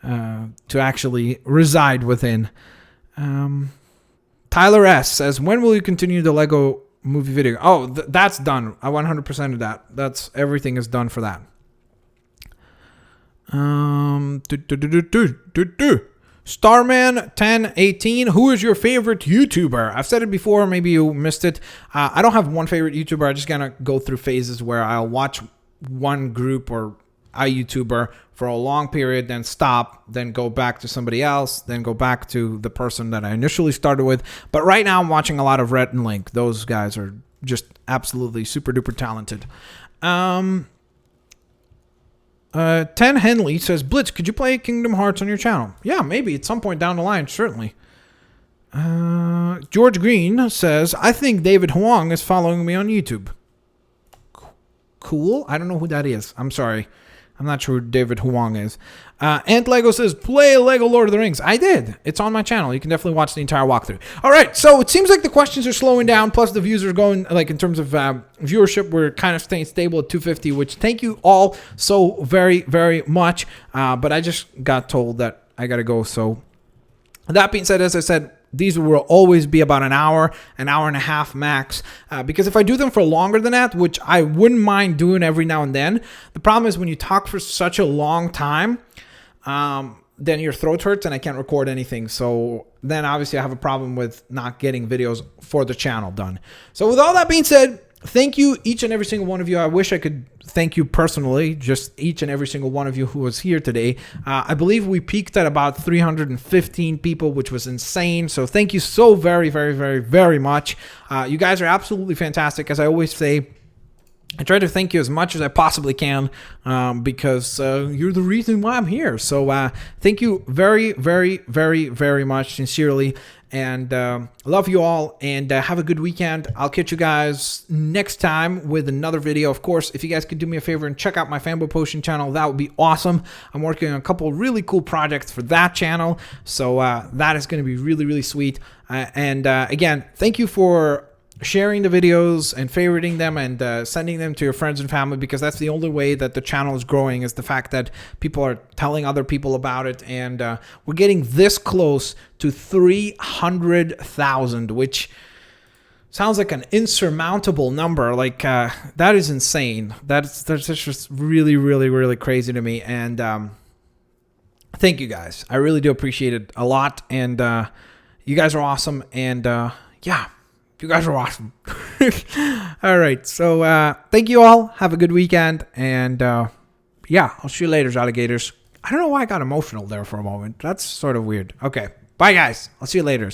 S1: to actually reside within. Tyler S. says, when will you continue the Lego movie video? Oh, that's done. I 100% of that. That's everything is done for that. Starman 1018. Who is your favorite YouTuber? I've said it before. Maybe you missed it. I don't have one favorite YouTuber. I just gonna go through phases where I'll watch one group or a YouTuber for a long period, then stop, then go back to somebody else, then go back to the person that I initially started with. But right now I'm watching a lot of Rhett and Link. Those guys are just absolutely super duper talented. 10 Henley says, Blitz, could you play Kingdom Hearts on your channel? Yeah, maybe at some point down the line, certainly. George Green says, I think David Huang is following me on YouTube. Cool. I don't know who that is. I'm sorry. I'm not sure who David Huang is. Ant Lego says, play Lego Lord of the Rings. I did. It's on my channel. You can definitely watch the entire walkthrough. All right. So it seems like the questions are slowing down. Plus the views are going, like in terms of viewership, we're kind of staying stable at 250, which thank you all so very, very much. But I just got told that I got to go. So that being said, as I said, these will always be about an hour and a half max. Because if I do them for longer than that, which I wouldn't mind doing every now and then, the problem is when you talk for such a long time, then your throat hurts and I can't record anything. So then obviously I have a problem with not getting videos for the channel done. So with all that being said, thank you, each and every single one of you. I wish I could thank you personally, just each and every single one of you who was here today. I believe we peaked at about 315 people, which was insane. So thank you so very, very, very, very much. You guys are absolutely fantastic. As I always say, I try to thank you as much as I possibly can because you're the reason why I'm here. So thank you very, very, very, very much, sincerely. And love you all, and have a good weekend. I'll catch you guys next time with another video. Of course, if you guys could do me a favor and check out my Fanboy Potion channel, that would be awesome. I'm working on a couple really cool projects for that channel, so that is going to be really, really sweet. And again, thank you for sharing the videos and favoriting them and sending them to your friends and family, because that's the only way that the channel is growing, is the fact that people are telling other people about it. And we're getting this close to 300,000, which sounds like an insurmountable number. Like that is insane. That's just really, really, really crazy to me. And thank you guys. I really do appreciate it a lot. And you guys are awesome. And yeah. You guys are awesome. All right. So thank you all. Have a good weekend. And yeah, I'll see you later, alligators. I don't know why I got emotional there for a moment. That's sort of weird. Okay. Bye, guys. I'll see you later.